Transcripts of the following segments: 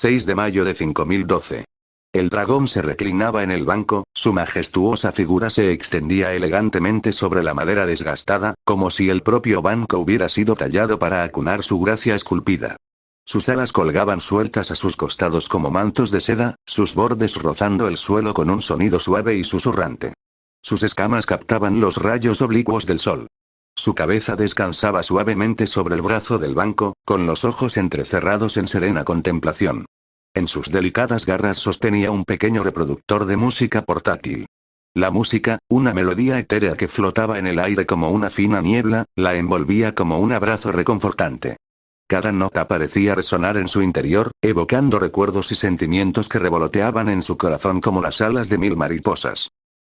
6 de mayo de 5012. El dragón se reclinaba en el banco, su majestuosa figura se extendía elegantemente sobre la madera desgastada, como si el propio banco hubiera sido tallado para acunar su gracia esculpida. Sus alas colgaban sueltas a sus costados como mantos de seda, sus bordes rozando el suelo con un sonido suave y susurrante. Sus escamas captaban los rayos oblicuos del sol. Su cabeza descansaba suavemente sobre el brazo del banco, con los ojos entrecerrados en serena contemplación. En sus delicadas garras sostenía un pequeño reproductor de música portátil. La música, una melodía etérea que flotaba en el aire como una fina niebla, la envolvía como un abrazo reconfortante. Cada nota parecía resonar en su interior, evocando recuerdos y sentimientos que revoloteaban en su corazón como las alas de 1000 mariposas.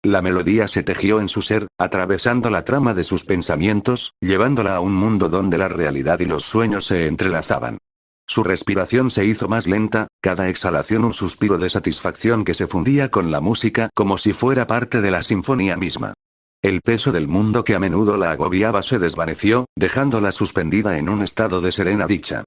La melodía se tejió en su ser, atravesando la trama de sus pensamientos, llevándola a un mundo donde la realidad y los sueños se entrelazaban. Su respiración se hizo más lenta, cada exhalación un suspiro de satisfacción que se fundía con la música como si fuera parte de la sinfonía misma. El peso del mundo que a menudo la agobiaba se desvaneció, dejándola suspendida en un estado de serena dicha.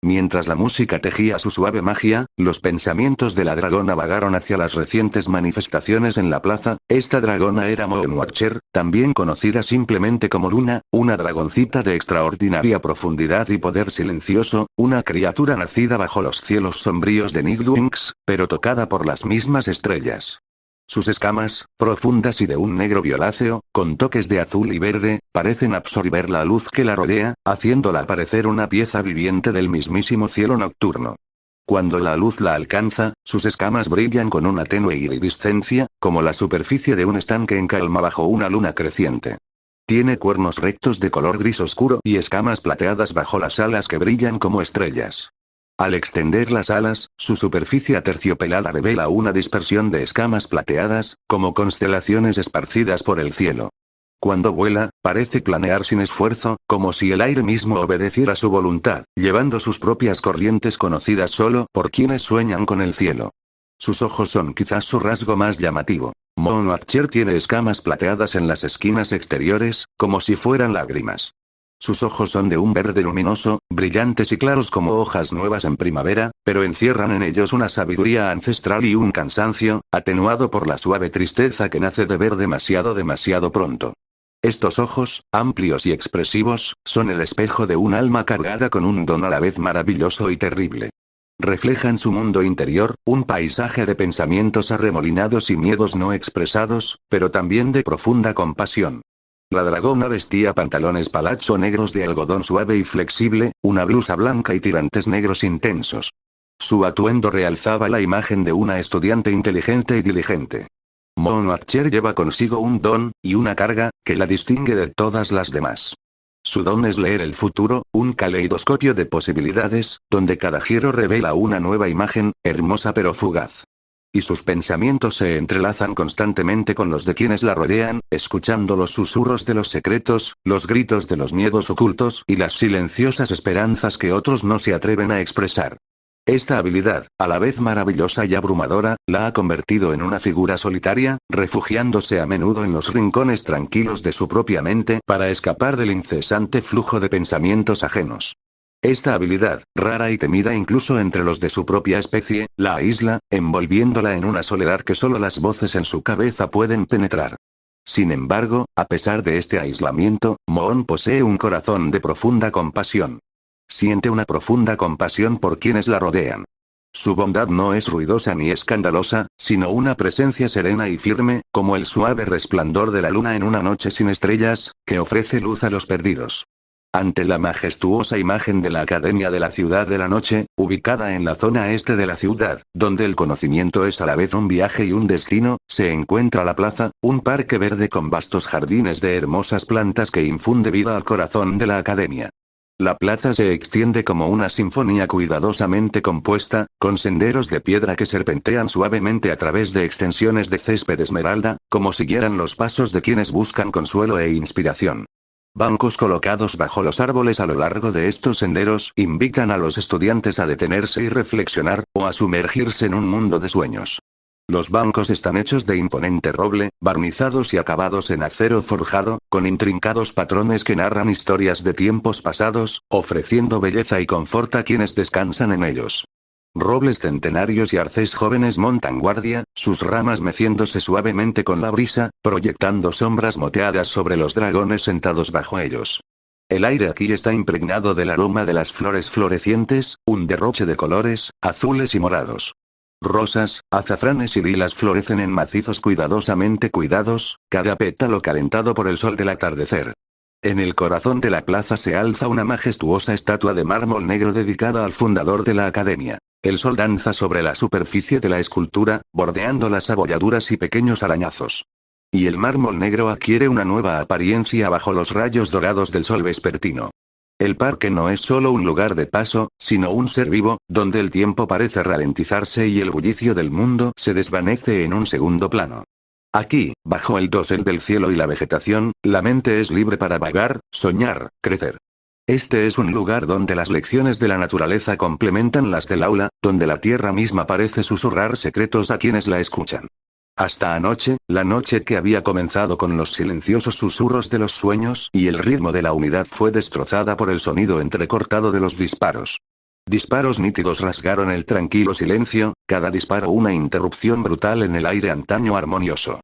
Mientras la música tejía su suave magia, los pensamientos de la dragona vagaron hacia las recientes manifestaciones en la plaza. Esta dragona era Moon Watcher, también conocida simplemente como Luna, una dragoncita de extraordinaria profundidad y poder silencioso, una criatura nacida bajo los cielos sombríos de Nightwings, pero tocada por las mismas estrellas. Sus escamas, profundas y de un negro violáceo, con toques de azul y verde, parecen absorber la luz que la rodea, haciéndola parecer una pieza viviente del mismísimo cielo nocturno. Cuando la luz la alcanza, sus escamas brillan con una tenue iridiscencia, como la superficie de un estanque en calma bajo una luna creciente. Tiene cuernos rectos de color gris oscuro y escamas plateadas bajo las alas que brillan como estrellas. Al extender las alas, su superficie aterciopelada revela una dispersión de escamas plateadas, como constelaciones esparcidas por el cielo. Cuando vuela, parece planear sin esfuerzo, como si el aire mismo obedeciera su voluntad, llevando sus propias corrientes conocidas solo por quienes sueñan con el cielo. Sus ojos son quizás su rasgo más llamativo. Moon Watcher tiene escamas plateadas en las esquinas exteriores, como si fueran lágrimas. Sus ojos son de un verde luminoso, brillantes y claros como hojas nuevas en primavera, pero encierran en ellos una sabiduría ancestral y un cansancio, atenuado por la suave tristeza que nace de ver demasiado pronto. Estos ojos, amplios y expresivos, son el espejo de un alma cargada con un don a la vez maravilloso y terrible. Reflejan su mundo interior, un paisaje de pensamientos arremolinados y miedos no expresados, pero también de profunda compasión. La dragona vestía pantalones palazzo negros de algodón suave y flexible, una blusa blanca y tirantes negros intensos. Su atuendo realzaba la imagen de una estudiante inteligente y diligente. Moon Watcher lleva consigo un don, y una carga, que la distingue de todas las demás. Su don es leer el futuro, un caleidoscopio de posibilidades, donde cada giro revela una nueva imagen, hermosa pero fugaz. Y sus pensamientos se entrelazan constantemente con los de quienes la rodean, escuchando los susurros de los secretos, los gritos de los miedos ocultos y las silenciosas esperanzas que otros no se atreven a expresar. Esta habilidad, a la vez maravillosa y abrumadora, la ha convertido en una figura solitaria, refugiándose a menudo en los rincones tranquilos de su propia mente para escapar del incesante flujo de pensamientos ajenos. Esta habilidad, rara y temida incluso entre los de su propia especie, la aísla, envolviéndola en una soledad que solo las voces en su cabeza pueden penetrar. Sin embargo, a pesar de este aislamiento, Moon posee un corazón de profunda compasión. Siente una profunda compasión por quienes la rodean. Su bondad no es ruidosa ni escandalosa, sino una presencia serena y firme, como el suave resplandor de la luna en una noche sin estrellas, que ofrece luz a los perdidos. Ante la majestuosa imagen de la Academia de la Ciudad de la Noche, ubicada en la zona este de la ciudad, donde el conocimiento es a la vez un viaje y un destino, se encuentra la plaza, un parque verde con vastos jardines de hermosas plantas que infunde vida al corazón de la Academia. La plaza se extiende como una sinfonía cuidadosamente compuesta, con senderos de piedra que serpentean suavemente a través de extensiones de césped esmeralda, como siguieran los pasos de quienes buscan consuelo e inspiración. Bancos colocados bajo los árboles a lo largo de estos senderos invitan a los estudiantes a detenerse y reflexionar, o a sumergirse en un mundo de sueños. Los bancos están hechos de imponente roble, barnizados y acabados en acero forjado, con intrincados patrones que narran historias de tiempos pasados, ofreciendo belleza y confort a quienes descansan en ellos. Robles centenarios y arces jóvenes montan guardia, sus ramas meciéndose suavemente con la brisa, proyectando sombras moteadas sobre los dragones sentados bajo ellos. El aire aquí está impregnado del aroma de las flores florecientes, un derroche de colores, azules y morados. Rosas, azafranes y lilas florecen en macizos cuidadosamente cuidados, cada pétalo calentado por el sol del atardecer. En el corazón de la plaza se alza una majestuosa estatua de mármol negro dedicada al fundador de la academia. El sol danza sobre la superficie de la escultura, bordeando las abolladuras y pequeños arañazos. Y el mármol negro adquiere una nueva apariencia bajo los rayos dorados del sol vespertino. El parque no es solo un lugar de paso, sino un ser vivo, donde el tiempo parece ralentizarse y el bullicio del mundo se desvanece en un segundo plano. Aquí, bajo el dosel del cielo y la vegetación, la mente es libre para vagar, soñar, crecer. Este es un lugar donde las lecciones de la naturaleza complementan las del aula, donde la tierra misma parece susurrar secretos a quienes la escuchan. Hasta anoche, la noche que había comenzado con los silenciosos susurros de los sueños y el ritmo de la unidad fue destrozada por el sonido entrecortado de los disparos. Disparos nítidos rasgaron el tranquilo silencio, cada disparo una interrupción brutal en el aire antaño armonioso.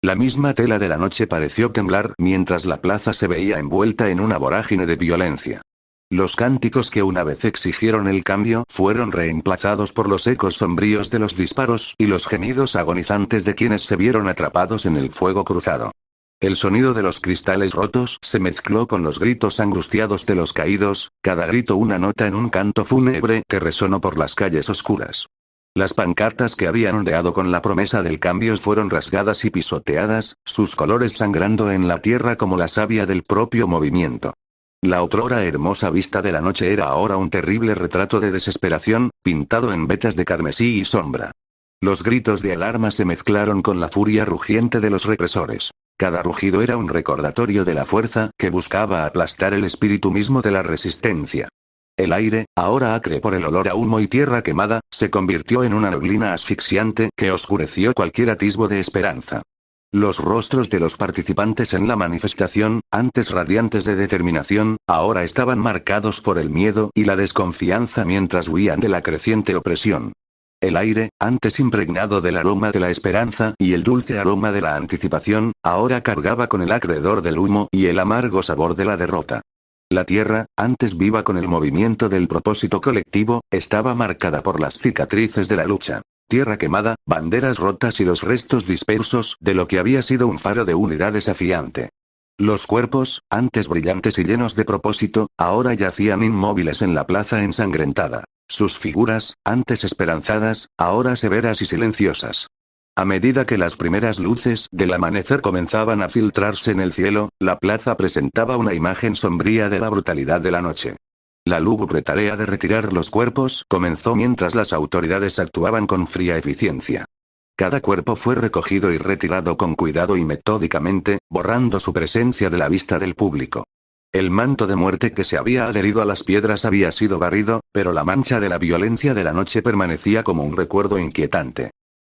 La misma tela de la noche pareció temblar mientras la plaza se veía envuelta en una vorágine de violencia. Los cánticos que una vez exigieron el cambio fueron reemplazados por los ecos sombríos de los disparos y los gemidos agonizantes de quienes se vieron atrapados en el fuego cruzado. El sonido de los cristales rotos se mezcló con los gritos angustiados de los caídos, cada grito una nota en un canto fúnebre que resonó por las calles oscuras. Las pancartas que habían ondeado con la promesa del cambio fueron rasgadas y pisoteadas, sus colores sangrando en la tierra como la savia del propio movimiento. La otrora hermosa vista de la noche era ahora un terrible retrato de desesperación, pintado en vetas de carmesí y sombra. Los gritos de alarma se mezclaron con la furia rugiente de los represores. Cada rugido era un recordatorio de la fuerza que buscaba aplastar el espíritu mismo de la resistencia. El aire, ahora acre por el olor a humo y tierra quemada, se convirtió en una neblina asfixiante que oscureció cualquier atisbo de esperanza. Los rostros de los participantes en la manifestación, antes radiantes de determinación, ahora estaban marcados por el miedo y la desconfianza mientras huían de la creciente opresión. El aire, antes impregnado del aroma de la esperanza y el dulce aroma de la anticipación, ahora cargaba con el acre hedor del humo y el amargo sabor de la derrota. La tierra, antes viva con el movimiento del propósito colectivo, estaba marcada por las cicatrices de la lucha. Tierra quemada, banderas rotas y los restos dispersos de lo que había sido un faro de unidad desafiante. Los cuerpos, antes brillantes y llenos de propósito, ahora yacían inmóviles en la plaza ensangrentada. Sus figuras, antes esperanzadas, ahora severas y silenciosas. A medida que las primeras luces del amanecer comenzaban a filtrarse en el cielo, la plaza presentaba una imagen sombría de la brutalidad de la noche. La lúgubre tarea de retirar los cuerpos comenzó mientras las autoridades actuaban con fría eficiencia. Cada cuerpo fue recogido y retirado con cuidado y metódicamente, borrando su presencia de la vista del público. El manto de muerte que se había adherido a las piedras había sido barrido, pero la mancha de la violencia de la noche permanecía como un recuerdo inquietante.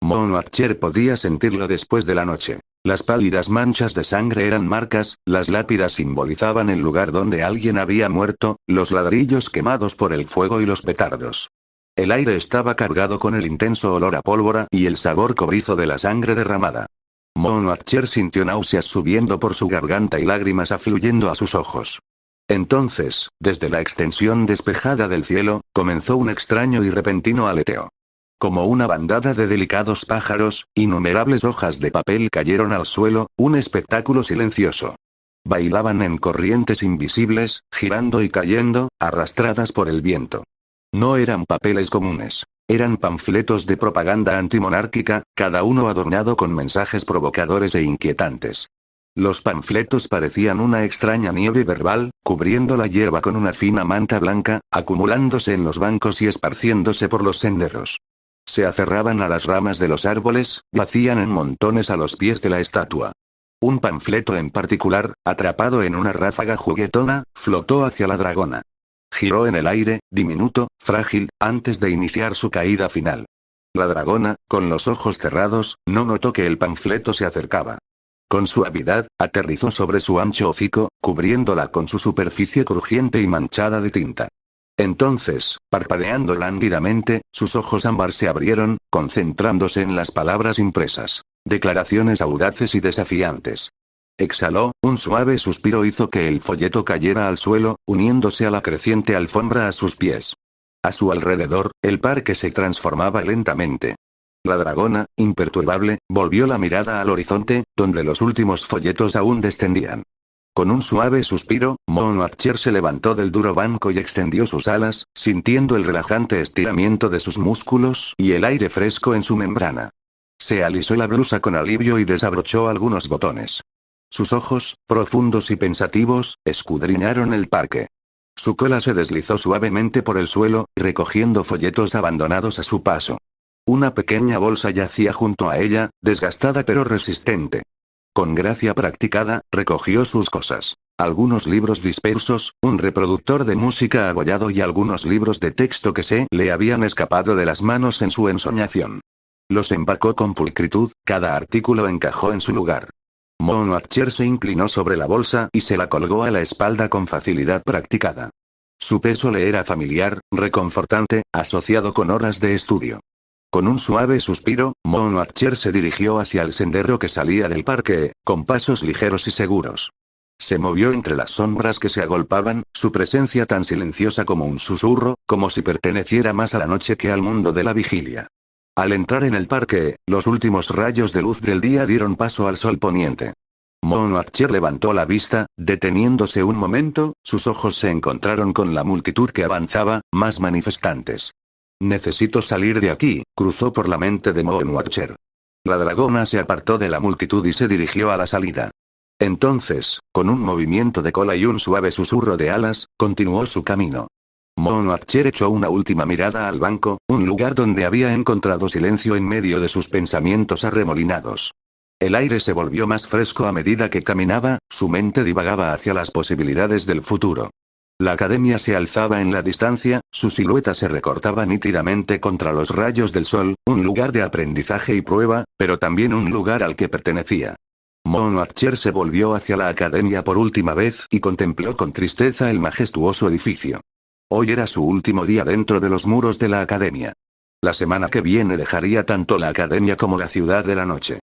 Monmouthshire podía sentirlo después de la noche. Las pálidas manchas de sangre eran marcas, las lápidas simbolizaban el lugar donde alguien había muerto, los ladrillos quemados por el fuego y los petardos. El aire estaba cargado con el intenso olor a pólvora y el sabor cobrizo de la sangre derramada. Monmouthshire sintió náuseas subiendo por su garganta y lágrimas afluyendo a sus ojos. Entonces, desde la extensión despejada del cielo, comenzó un extraño y repentino aleteo. Como una bandada de delicados pájaros, innumerables hojas de papel cayeron al suelo, un espectáculo silencioso. Bailaban en corrientes invisibles, girando y cayendo, arrastradas por el viento. No eran papeles comunes. Eran panfletos de propaganda antimonárquica, cada uno adornado con mensajes provocadores e inquietantes. Los panfletos parecían una extraña nieve verbal, cubriendo la hierba con una fina manta blanca, acumulándose en los bancos y esparciéndose por los senderos. Se aferraban a las ramas de los árboles, yacían en montones a los pies de la estatua. Un panfleto en particular, atrapado en una ráfaga juguetona, flotó hacia la dragona. Giró en el aire, diminuto, frágil, antes de iniciar su caída final. La dragona, con los ojos cerrados, no notó que el panfleto se acercaba. Con suavidad, aterrizó sobre su ancho hocico, cubriéndola con su superficie crujiente y manchada de tinta. Entonces, parpadeando lánguidamente, sus ojos ámbar se abrieron, concentrándose en las palabras impresas. Declaraciones audaces y desafiantes. Exhaló, un suave suspiro hizo que el folleto cayera al suelo, uniéndose a la creciente alfombra a sus pies. A su alrededor, el parque se transformaba lentamente. La dragona, imperturbable, volvió la mirada al horizonte, donde los últimos folletos aún descendían. Con un suave suspiro, Monarcher se levantó del duro banco y extendió sus alas, sintiendo el relajante estiramiento de sus músculos y el aire fresco en su membrana. Se alisó la blusa con alivio y desabrochó algunos botones. Sus ojos, profundos y pensativos, escudriñaron el parque. Su cola se deslizó suavemente por el suelo, recogiendo folletos abandonados a su paso. Una pequeña bolsa yacía junto a ella, desgastada pero resistente. Con gracia practicada, recogió sus cosas. Algunos libros dispersos, un reproductor de música abollado y algunos libros de texto que se le habían escapado de las manos en su ensoñación. Los empacó con pulcritud, cada artículo encajó en su lugar. Monarcher se inclinó sobre la bolsa y se la colgó a la espalda con facilidad practicada. Su peso le era familiar, reconfortante, asociado con horas de estudio. Con un suave suspiro, Monarcher se dirigió hacia el sendero que salía del parque, con pasos ligeros y seguros. Se movió entre las sombras que se agolpaban, su presencia tan silenciosa como un susurro, como si perteneciera más a la noche que al mundo de la vigilia. Al entrar en el parque, los últimos rayos de luz del día dieron paso al sol poniente. Monarcher levantó la vista, deteniéndose un momento, sus ojos se encontraron con la multitud que avanzaba, más manifestantes. Necesito salir de aquí, cruzó por la mente de Monarcher. La dragona se apartó de la multitud y se dirigió a la salida. Entonces, con un movimiento de cola y un suave susurro de alas, continuó su camino. Monarcher echó una última mirada al banco, un lugar donde había encontrado silencio en medio de sus pensamientos arremolinados. El aire se volvió más fresco a medida que caminaba, su mente divagaba hacia las posibilidades del futuro. La academia se alzaba en la distancia, su silueta se recortaba nítidamente contra los rayos del sol, un lugar de aprendizaje y prueba, pero también un lugar al que pertenecía. Monarcher se volvió hacia la academia por última vez y contempló con tristeza el majestuoso edificio. Hoy era su último día dentro de los muros de la academia. La semana que viene dejaría tanto la academia como la ciudad de la noche.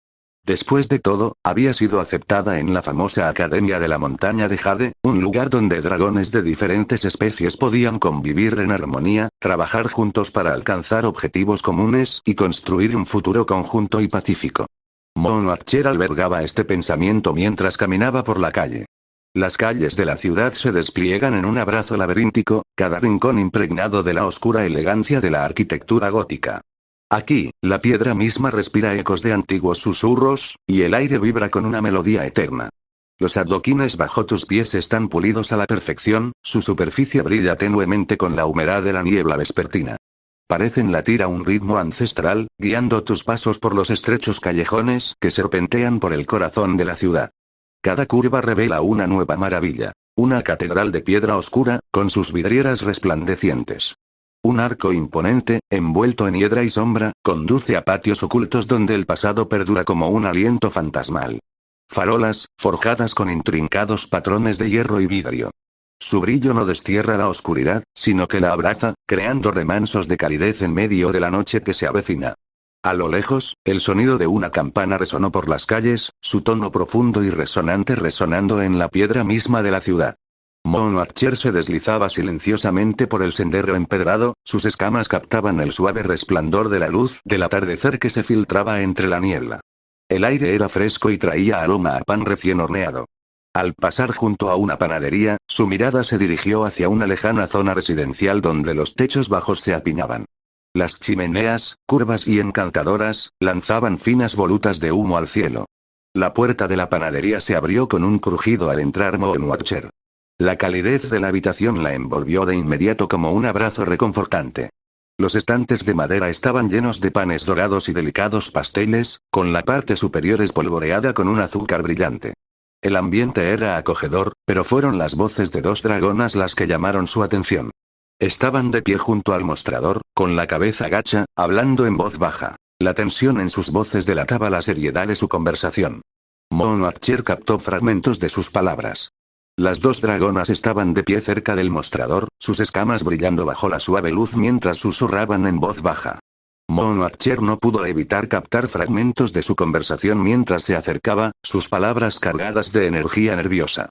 Después de todo, había sido aceptada en la famosa Academia de la Montaña de Jade, un lugar donde dragones de diferentes especies podían convivir en armonía, trabajar juntos para alcanzar objetivos comunes y construir un futuro conjunto y pacífico. Monarcher albergaba este pensamiento mientras caminaba por la calle. Las calles de la ciudad se despliegan en un abrazo laberíntico, cada rincón impregnado de la oscura elegancia de la arquitectura gótica. Aquí, la piedra misma respira ecos de antiguos susurros, y el aire vibra con una melodía eterna. Los adoquines bajo tus pies están pulidos a la perfección, su superficie brilla tenuemente con la humedad de la niebla vespertina. Parecen latir a un ritmo ancestral, guiando tus pasos por los estrechos callejones que serpentean por el corazón de la ciudad. Cada curva revela una nueva maravilla. Una catedral de piedra oscura, con sus vidrieras resplandecientes. Un arco imponente, envuelto en hiedra y sombra, conduce a patios ocultos donde el pasado perdura como un aliento fantasmal. Farolas, forjadas con intrincados patrones de hierro y vidrio. Su brillo no destierra la oscuridad, sino que la abraza, creando remansos de calidez en medio de la noche que se avecina. A lo lejos, el sonido de una campana resonó por las calles, su tono profundo y resonante resonando en la piedra misma de la ciudad. Monarcher se deslizaba silenciosamente por el sendero empedrado, sus escamas captaban el suave resplandor de la luz del atardecer que se filtraba entre la niebla. El aire era fresco y traía aroma a pan recién horneado. Al pasar junto a una panadería, su mirada se dirigió hacia una lejana zona residencial donde los techos bajos se apinaban. Las chimeneas, curvas y encantadoras, lanzaban finas volutas de humo al cielo. La puerta de la panadería se abrió con un crujido al entrar Monarcher. La calidez de la habitación la envolvió de inmediato como un abrazo reconfortante. Los estantes de madera estaban llenos de panes dorados y delicados pasteles, con la parte superior espolvoreada con un azúcar brillante. El ambiente era acogedor, pero fueron las voces de dos dragonas las que llamaron su atención. Estaban de pie junto al mostrador, con la cabeza gacha, hablando en voz baja. La tensión en sus voces delataba la seriedad de su conversación. Monarcher captó fragmentos de sus palabras. Las dos dragonas estaban de pie cerca del mostrador, sus escamas brillando bajo la suave luz mientras susurraban en voz baja. Moonwatcher no pudo evitar captar fragmentos de su conversación mientras se acercaba, sus palabras cargadas de energía nerviosa.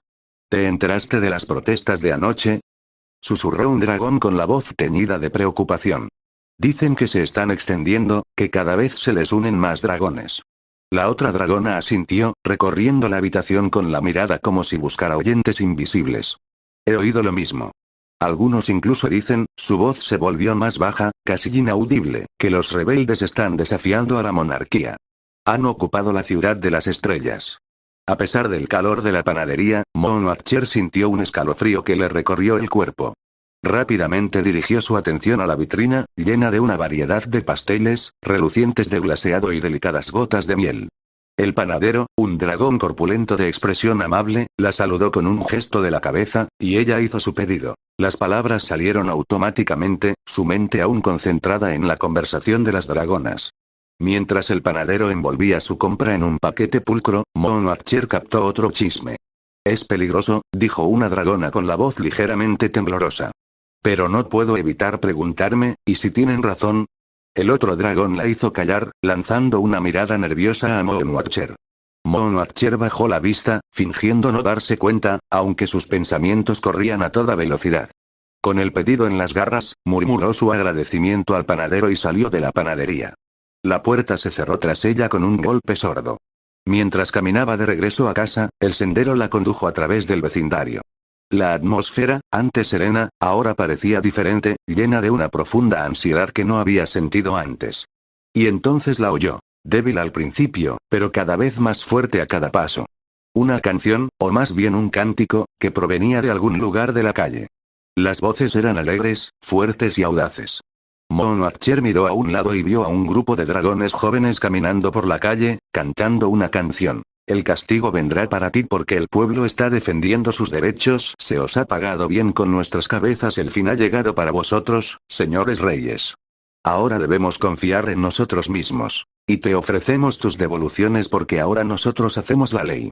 ¿Te enteraste de las protestas de anoche? Susurró un dragón con la voz teñida de preocupación. Dicen que se están extendiendo, que cada vez se les unen más dragones. La otra dragona asintió, recorriendo la habitación con la mirada como si buscara oyentes invisibles. He oído lo mismo. Algunos incluso dicen, su voz se volvió más baja, casi inaudible, que los rebeldes están desafiando a la monarquía. Han ocupado la ciudad de las estrellas. A pesar del calor de la panadería, Moonwatcher sintió un escalofrío que le recorrió el cuerpo. Rápidamente dirigió su atención a la vitrina, llena de una variedad de pasteles, relucientes de glaseado y delicadas gotas de miel. El panadero, un dragón corpulento de expresión amable, la saludó con un gesto de la cabeza, y ella hizo su pedido. Las palabras salieron automáticamente, su mente aún concentrada en la conversación de las dragonas. Mientras el panadero envolvía su compra en un paquete pulcro, Moonwatcher captó otro chisme. Es peligroso, dijo una dragona con la voz ligeramente temblorosa. Pero no puedo evitar preguntarme, ¿y si tienen razón? El otro dragón la hizo callar, lanzando una mirada nerviosa a Moonwatcher. Moonwatcher bajó la vista, fingiendo no darse cuenta, aunque sus pensamientos corrían a toda velocidad. Con el pedido en las garras, murmuró su agradecimiento al panadero y salió de la panadería. La puerta se cerró tras ella con un golpe sordo. Mientras caminaba de regreso a casa, el sendero la condujo a través del vecindario. La atmósfera, antes serena, ahora parecía diferente, llena de una profunda ansiedad que no había sentido antes. Y entonces la oyó. Débil al principio, pero cada vez más fuerte a cada paso. Una canción, o más bien un cántico, que provenía de algún lugar de la calle. Las voces eran alegres, fuertes y audaces. Moonwatcher miró a un lado y vio a un grupo de dragones jóvenes caminando por la calle, cantando una canción. El castigo vendrá para ti porque el pueblo está defendiendo sus derechos. Se os ha pagado bien con nuestras cabezas. El fin ha llegado para vosotros, señores reyes. Ahora debemos confiar en nosotros mismos. Y te ofrecemos tus devoluciones porque ahora nosotros hacemos la ley.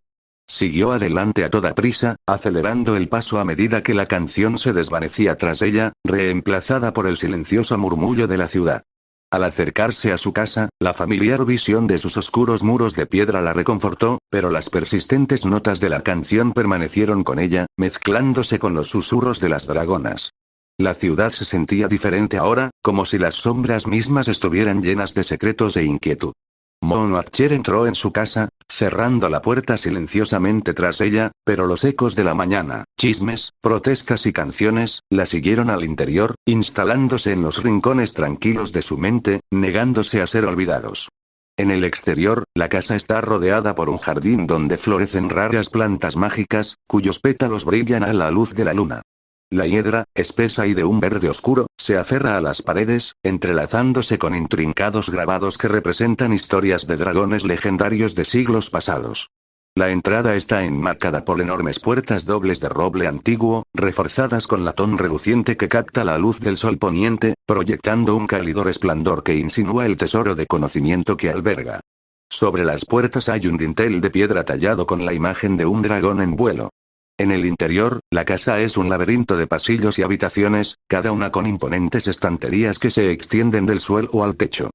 Siguió adelante a toda prisa, acelerando el paso a medida que la canción se desvanecía tras ella, reemplazada por el silencioso murmullo de la ciudad. Al acercarse a su casa, la familiar visión de sus oscuros muros de piedra la reconfortó, pero las persistentes notas de la canción permanecieron con ella, mezclándose con los susurros de las dragonas. La ciudad se sentía diferente ahora, como si las sombras mismas estuvieran llenas de secretos e inquietud. Moonwatcher entró en su casa, cerrando la puerta silenciosamente tras ella, pero los ecos de la mañana, chismes, protestas y canciones, la siguieron al interior, instalándose en los rincones tranquilos de su mente, negándose a ser olvidados. En el exterior, la casa está rodeada por un jardín donde florecen raras plantas mágicas, cuyos pétalos brillan a la luz de la luna. La hiedra, espesa y de un verde oscuro, se aferra a las paredes, entrelazándose con intrincados grabados que representan historias de dragones legendarios de siglos pasados. La entrada está enmarcada por enormes puertas dobles de roble antiguo, reforzadas con latón reluciente que capta la luz del sol poniente, proyectando un cálido resplandor que insinúa el tesoro de conocimiento que alberga. Sobre las puertas hay un dintel de piedra tallado con la imagen de un dragón en vuelo. En el interior, la casa es un laberinto de pasillos y habitaciones, cada una con imponentes estanterías que se extienden del suelo al techo.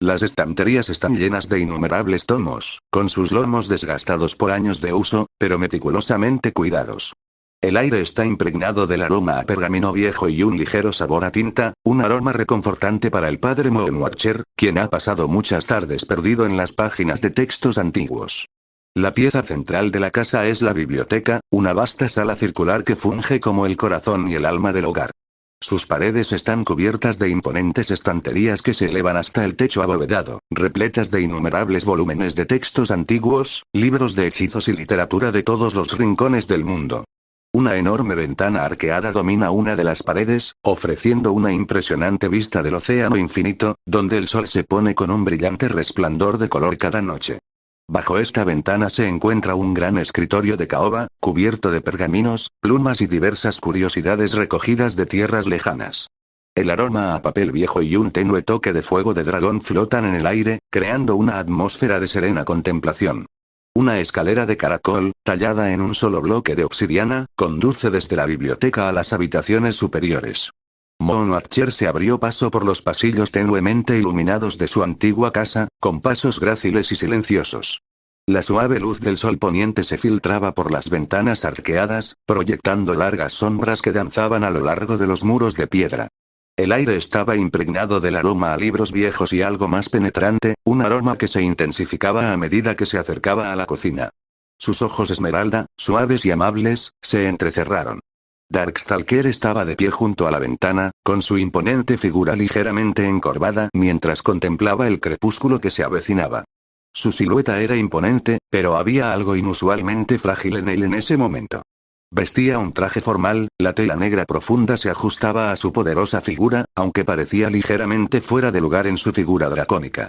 Las estanterías están llenas de innumerables tomos, con sus lomos desgastados por años de uso, pero meticulosamente cuidados. El aire está impregnado del aroma a pergamino viejo y un ligero sabor a tinta, un aroma reconfortante para el padre Moonwatcher, quien ha pasado muchas tardes perdido en las páginas de textos antiguos. La pieza central de la casa es la biblioteca, una vasta sala circular que funge como el corazón y el alma del hogar. Sus paredes están cubiertas de imponentes estanterías que se elevan hasta el techo abovedado, repletas de innumerables volúmenes de textos antiguos, libros de hechizos y literatura de todos los rincones del mundo. Una enorme ventana arqueada domina una de las paredes, ofreciendo una impresionante vista del océano infinito, donde el sol se pone con un brillante resplandor de color cada noche. Bajo esta ventana se encuentra un gran escritorio de caoba, cubierto de pergaminos, plumas y diversas curiosidades recogidas de tierras lejanas. El aroma a papel viejo y un tenue toque de fuego de dragón flotan en el aire, creando una atmósfera de serena contemplación. Una escalera de caracol, tallada en un solo bloque de obsidiana, conduce desde la biblioteca a las habitaciones superiores. Moon Archer se abrió paso por los pasillos tenuemente iluminados de su antigua casa, con pasos gráciles y silenciosos. La suave luz del sol poniente se filtraba por las ventanas arqueadas, proyectando largas sombras que danzaban a lo largo de los muros de piedra. El aire estaba impregnado del aroma a libros viejos y algo más penetrante, un aroma que se intensificaba a medida que se acercaba a la cocina. Sus ojos esmeralda, suaves y amables, se entrecerraron. Darkstalker estaba de pie junto a la ventana, con su imponente figura ligeramente encorvada mientras contemplaba el crepúsculo que se avecinaba. Su silueta era imponente, pero había algo inusualmente frágil en él en ese momento. Vestía un traje formal, la tela negra profunda se ajustaba a su poderosa figura, aunque parecía ligeramente fuera de lugar en su figura dracónica.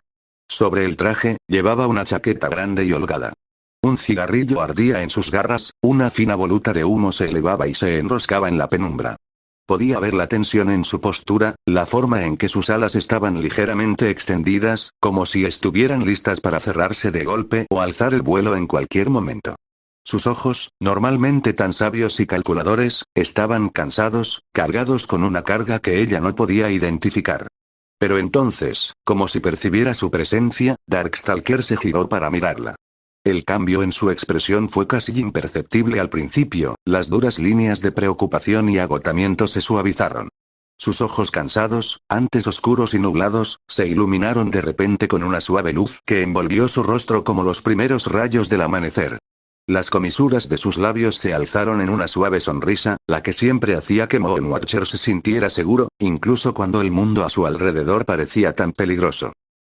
Sobre el traje, llevaba una chaqueta grande y holgada. Un cigarrillo ardía en sus garras, una fina voluta de humo se elevaba y se enroscaba en la penumbra. Podía ver la tensión en su postura, la forma en que sus alas estaban ligeramente extendidas, como si estuvieran listas para cerrarse de golpe o alzar el vuelo en cualquier momento. Sus ojos, normalmente tan sabios y calculadores, estaban cansados, cargados con una carga que ella no podía identificar. Pero entonces, como si percibiera su presencia, Darkstalker se giró para mirarla. El cambio en su expresión fue casi imperceptible al principio, las duras líneas de preocupación y agotamiento se suavizaron. Sus ojos cansados, antes oscuros y nublados, se iluminaron de repente con una suave luz que envolvió su rostro como los primeros rayos del amanecer. Las comisuras de sus labios se alzaron en una suave sonrisa, la que siempre hacía que Moon Archer se sintiera seguro, incluso cuando el mundo a su alrededor parecía tan peligroso.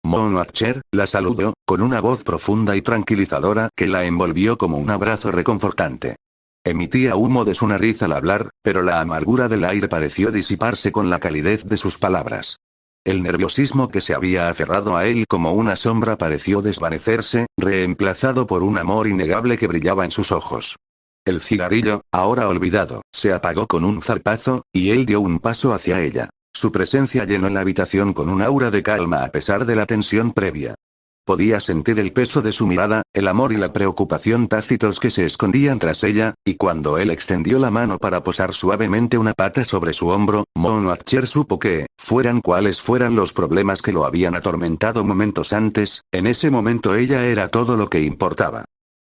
Moon Archer la saludó, con una voz profunda y tranquilizadora que la envolvió como un abrazo reconfortante. Emitía humo de su nariz al hablar, pero la amargura del aire pareció disiparse con la calidez de sus palabras. El nerviosismo que se había aferrado a él como una sombra pareció desvanecerse, reemplazado por un amor innegable que brillaba en sus ojos. El cigarrillo, ahora olvidado, se apagó con un zarpazo, y él dio un paso hacia ella. Su presencia llenó la habitación con un aura de calma a pesar de la tensión previa. Podía sentir el peso de su mirada, el amor y la preocupación tácitos que se escondían tras ella, y cuando él extendió la mano para posar suavemente una pata sobre su hombro, Moon Archer supo que, fueran cuales fueran los problemas que lo habían atormentado momentos antes, en ese momento ella era todo lo que importaba.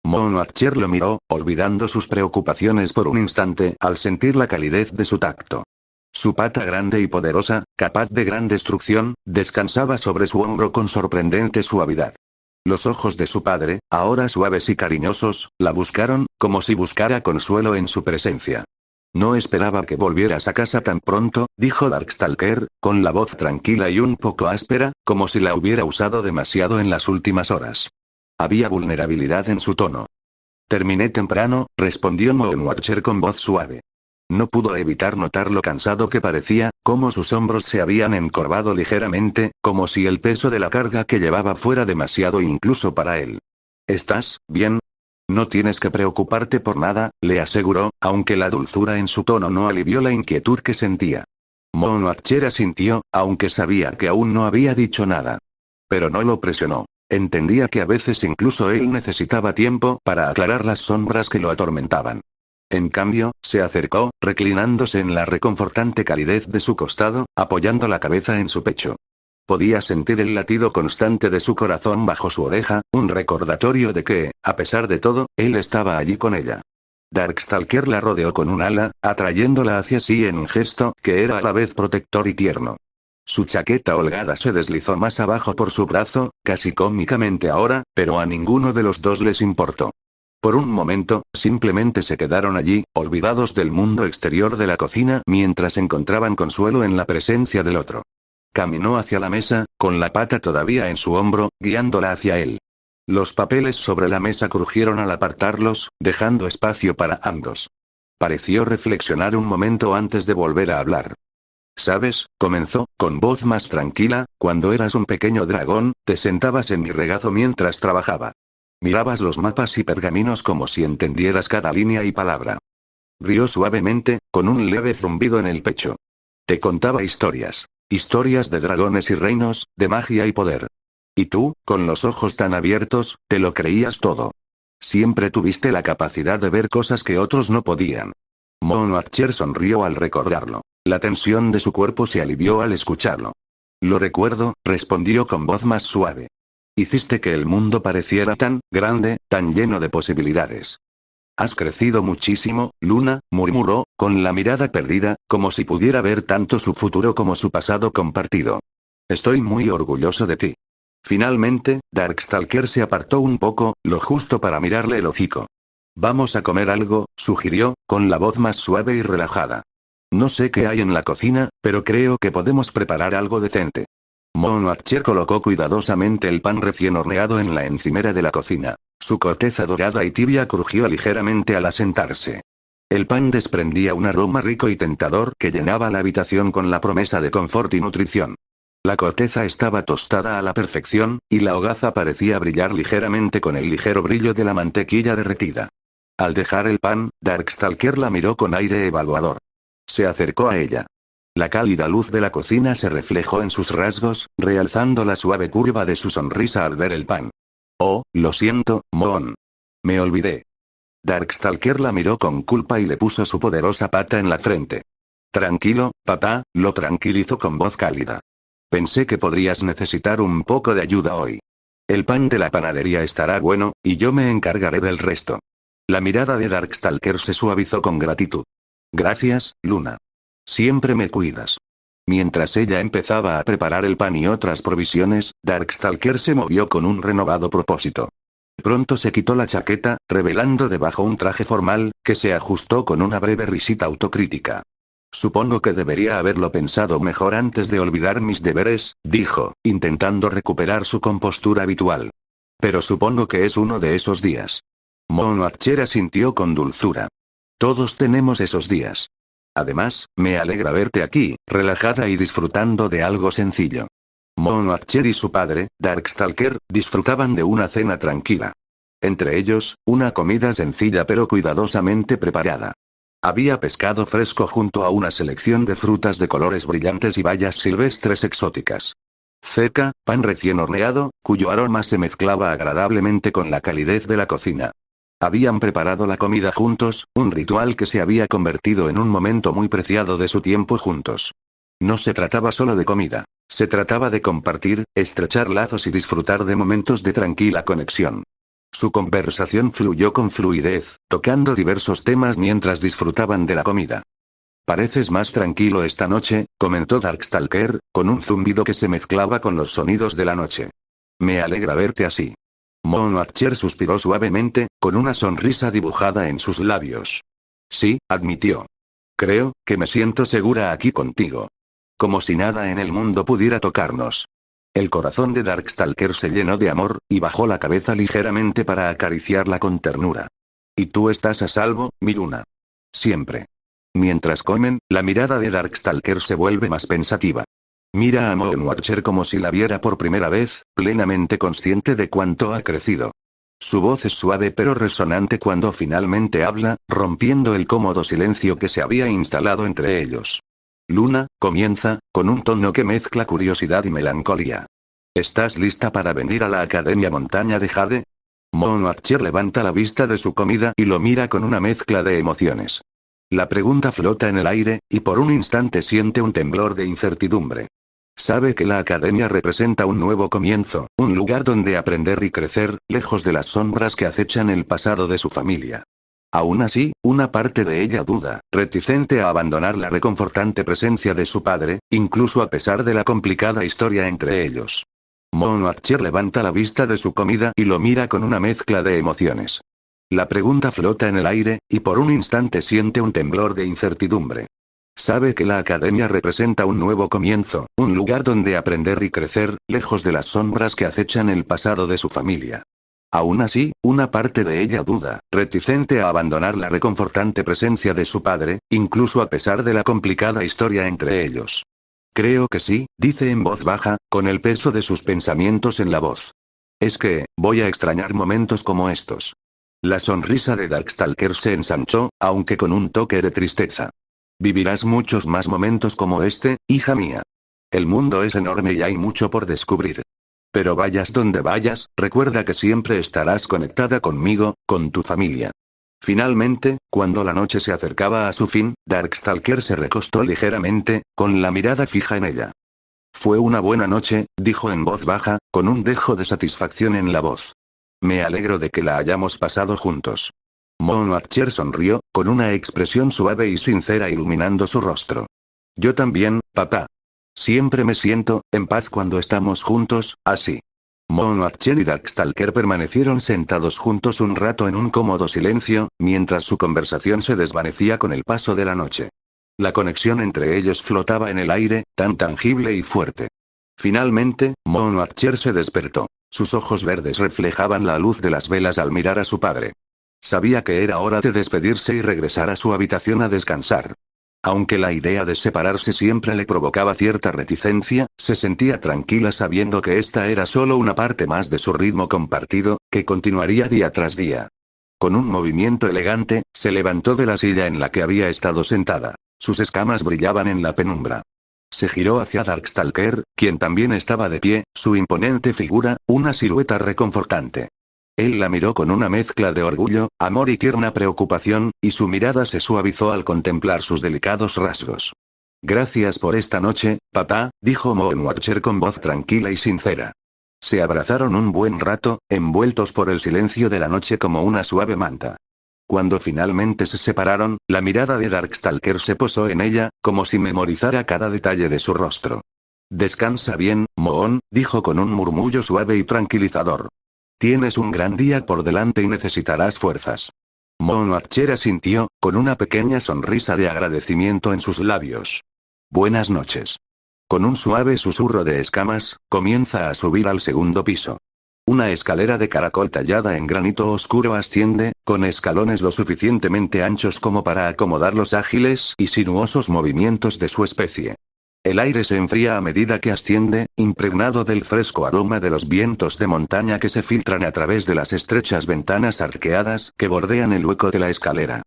Moon Archer lo miró, olvidando sus preocupaciones por un instante al sentir la calidez de su tacto. Su pata grande y poderosa, capaz de gran destrucción, descansaba sobre su hombro con sorprendente suavidad. Los ojos de su padre, ahora suaves y cariñosos, la buscaron, como si buscara consuelo en su presencia. No esperaba que volvieras a casa tan pronto, dijo Darkstalker, con la voz tranquila y un poco áspera, como si la hubiera usado demasiado en las últimas horas. Había vulnerabilidad en su tono. Terminé temprano, respondió Moon Archer con voz suave. No pudo evitar notar lo cansado que parecía, cómo sus hombros se habían encorvado ligeramente, como si el peso de la carga que llevaba fuera demasiado incluso para él. ¿Estás bien? No tienes que preocuparte por nada, le aseguró, aunque la dulzura en su tono no alivió la inquietud que sentía. Moon Archer asintió, aunque sabía que aún no había dicho nada. Pero no lo presionó. Entendía que a veces incluso él necesitaba tiempo para aclarar las sombras que lo atormentaban. En cambio, se acercó, reclinándose en la reconfortante calidez de su costado, apoyando la cabeza en su pecho. Podía sentir el latido constante de su corazón bajo su oreja, un recordatorio de que, a pesar de todo, él estaba allí con ella. Darkstalker la rodeó con un ala, atrayéndola hacia sí en un gesto que era a la vez protector y tierno. Su chaqueta holgada se deslizó más abajo por su brazo, casi cómicamente ahora, pero a ninguno de los dos les importó. Por un momento, simplemente se quedaron allí, olvidados del mundo exterior de la cocina mientras encontraban consuelo en la presencia del otro. Caminó hacia la mesa, con la pata todavía en su hombro, guiándola hacia él. Los papeles sobre la mesa crujieron al apartarlos, dejando espacio para ambos. Pareció reflexionar un momento antes de volver a hablar. ¿Sabes? Comenzó, con voz más tranquila, cuando eras un pequeño dragón, te sentabas en mi regazo mientras trabajaba. Mirabas los mapas y pergaminos como si entendieras cada línea y palabra. Rió suavemente, con un leve zumbido en el pecho. Te contaba historias. Historias de dragones y reinos, de magia y poder. Y tú, con los ojos tan abiertos, te lo creías todo. Siempre tuviste la capacidad de ver cosas que otros no podían. Moonwatcher sonrió al recordarlo. La tensión de su cuerpo se alivió al escucharlo. Lo recuerdo, respondió con voz más suave. Hiciste que el mundo pareciera tan grande, tan lleno de posibilidades. Has crecido muchísimo, Luna, murmuró, con la mirada perdida, como si pudiera ver tanto su futuro como su pasado compartido. Estoy muy orgulloso de ti. Finalmente, Darkstalker se apartó un poco, lo justo para mirarle el hocico. Vamos a comer algo, sugirió, con la voz más suave y relajada. No sé qué hay en la cocina, pero creo que podemos preparar algo decente. Moonwatcher colocó cuidadosamente el pan recién horneado en la encimera de la cocina. Su corteza dorada y tibia crujió ligeramente al asentarse. El pan desprendía un aroma rico y tentador que llenaba la habitación con la promesa de confort y nutrición. La corteza estaba tostada a la perfección, y la hogaza parecía brillar ligeramente con el ligero brillo de la mantequilla derretida. Al dejar el pan, Darkstalker la miró con aire evaluador. Se acercó a ella. La cálida luz de la cocina se reflejó en sus rasgos, realzando la suave curva de su sonrisa al ver el pan. Oh, lo siento, Moon. Me olvidé. Darkstalker la miró con culpa y le puso su poderosa pata en la frente. Tranquilo, papá, lo tranquilizó con voz cálida. Pensé que podrías necesitar un poco de ayuda hoy. El pan de la panadería estará bueno, y yo me encargaré del resto. La mirada de Darkstalker se suavizó con gratitud. Gracias, Luna. Siempre me cuidas. Mientras ella empezaba a preparar el pan y otras provisiones, Darkstalker se movió con un renovado propósito. Pronto se quitó la chaqueta, revelando debajo un traje formal, que se ajustó con una breve risita autocrítica. Supongo que debería haberlo pensado mejor antes de olvidar mis deberes, dijo, intentando recuperar su compostura habitual. Pero supongo que es uno de esos días. Moonwatcher asintió con dulzura. Todos tenemos esos días. Además, me alegra verte aquí, relajada y disfrutando de algo sencillo. Moonwatcher y su padre, Darkstalker, disfrutaban de una cena tranquila. Entre ellos, una comida sencilla pero cuidadosamente preparada. Había pescado fresco junto a una selección de frutas de colores brillantes y bayas silvestres exóticas. Cerca, pan recién horneado, cuyo aroma se mezclaba agradablemente con la calidez de la cocina. Habían preparado la comida juntos, un ritual que se había convertido en un momento muy preciado de su tiempo juntos. No se trataba solo de comida, se trataba de compartir, estrechar lazos y disfrutar de momentos de tranquila conexión. Su conversación fluyó con fluidez, tocando diversos temas mientras disfrutaban de la comida. Pareces más tranquilo esta noche, comentó Darkstalker, con un zumbido que se mezclaba con los sonidos de la noche. Me alegra verte así. Moonwatcher suspiró suavemente, con una sonrisa dibujada en sus labios. Sí, admitió. Creo que me siento segura aquí contigo. Como si nada en el mundo pudiera tocarnos. El corazón de Darkstalker se llenó de amor, y bajó la cabeza ligeramente para acariciarla con ternura. ¿Y tú estás a salvo, mi Luna? Siempre. Mientras comen, la mirada de Darkstalker se vuelve más pensativa. Mira a Moonwatcher como si la viera por primera vez, plenamente consciente de cuánto ha crecido. Su voz es suave pero resonante cuando finalmente habla, rompiendo el cómodo silencio que se había instalado entre ellos. Luna, comienza, con un tono que mezcla curiosidad y melancolía. ¿Estás lista para venir a la Academia Montaña de Jade? Moonwatcher levanta la vista de su comida y lo mira con una mezcla de emociones. La pregunta flota en el aire, y por un instante siente un temblor de incertidumbre. Sabe que la academia representa un nuevo comienzo, un lugar donde aprender y crecer, lejos de las sombras que acechan el pasado de su familia. Aún así, una parte de ella duda, reticente a abandonar la reconfortante presencia de su padre, incluso a pesar de la complicada historia entre ellos. Moonwatcher levanta la vista de su comida y lo mira con una mezcla de emociones. La pregunta flota en el aire, y por un instante siente un temblor de incertidumbre. Sabe que la academia representa un nuevo comienzo, un lugar donde aprender y crecer, lejos de las sombras que acechan el pasado de su familia. Aún así, una parte de ella duda, reticente a abandonar la reconfortante presencia de su padre, incluso a pesar de la complicada historia entre ellos. Creo que sí, dice en voz baja, con el peso de sus pensamientos en la voz. Es que, voy a extrañar momentos como estos. La sonrisa de Darkstalker se ensanchó, aunque con un toque de tristeza. Vivirás muchos más momentos como este, hija mía. El mundo es enorme y hay mucho por descubrir. Pero vayas donde vayas, recuerda que siempre estarás conectada conmigo, con tu familia. Finalmente, cuando la noche se acercaba a su fin, Darkstalker se recostó ligeramente, con la mirada fija en ella. Fue una buena noche, dijo en voz baja, con un dejo de satisfacción en la voz. Me alegro de que la hayamos pasado juntos. Moon Watcher sonrió, con una expresión suave y sincera iluminando su rostro. Yo también, papá. Siempre me siento en paz cuando estamos juntos, así. Moon Watcher y Darkstalker permanecieron sentados juntos un rato en un cómodo silencio, mientras su conversación se desvanecía con el paso de la noche. La conexión entre ellos flotaba en el aire, tan tangible y fuerte. Finalmente, Moon Watcher se despertó. Sus ojos verdes reflejaban la luz de las velas al mirar a su padre. Sabía que era hora de despedirse y regresar a su habitación a descansar. Aunque la idea de separarse siempre le provocaba cierta reticencia, se sentía tranquila sabiendo que esta era solo una parte más de su ritmo compartido, que continuaría día tras día. Con un movimiento elegante, se levantó de la silla en la que había estado sentada. Sus escamas brillaban en la penumbra. Se giró hacia Darkstalker, quien también estaba de pie, su imponente figura, una silueta reconfortante. Él la miró con una mezcla de orgullo, amor y tierna preocupación, y su mirada se suavizó al contemplar sus delicados rasgos. Gracias por esta noche, papá, dijo Moon Watcher con voz tranquila y sincera. Se abrazaron un buen rato, envueltos por el silencio de la noche como una suave manta. Cuando finalmente se separaron, la mirada de Darkstalker se posó en ella, como si memorizara cada detalle de su rostro. Descansa bien, Moon, dijo con un murmullo suave y tranquilizador. Tienes un gran día por delante y necesitarás fuerzas. Moon Watcher asintió, con una pequeña sonrisa de agradecimiento en sus labios. Buenas noches. Con un suave susurro de escamas, comienza a subir al segundo piso. Una escalera de caracol tallada en granito oscuro asciende, con escalones lo suficientemente anchos como para acomodar los ágiles y sinuosos movimientos de su especie. El aire se enfría a medida que asciende, impregnado del fresco aroma de los vientos de montaña que se filtran a través de las estrechas ventanas arqueadas que bordean el hueco de la escalera.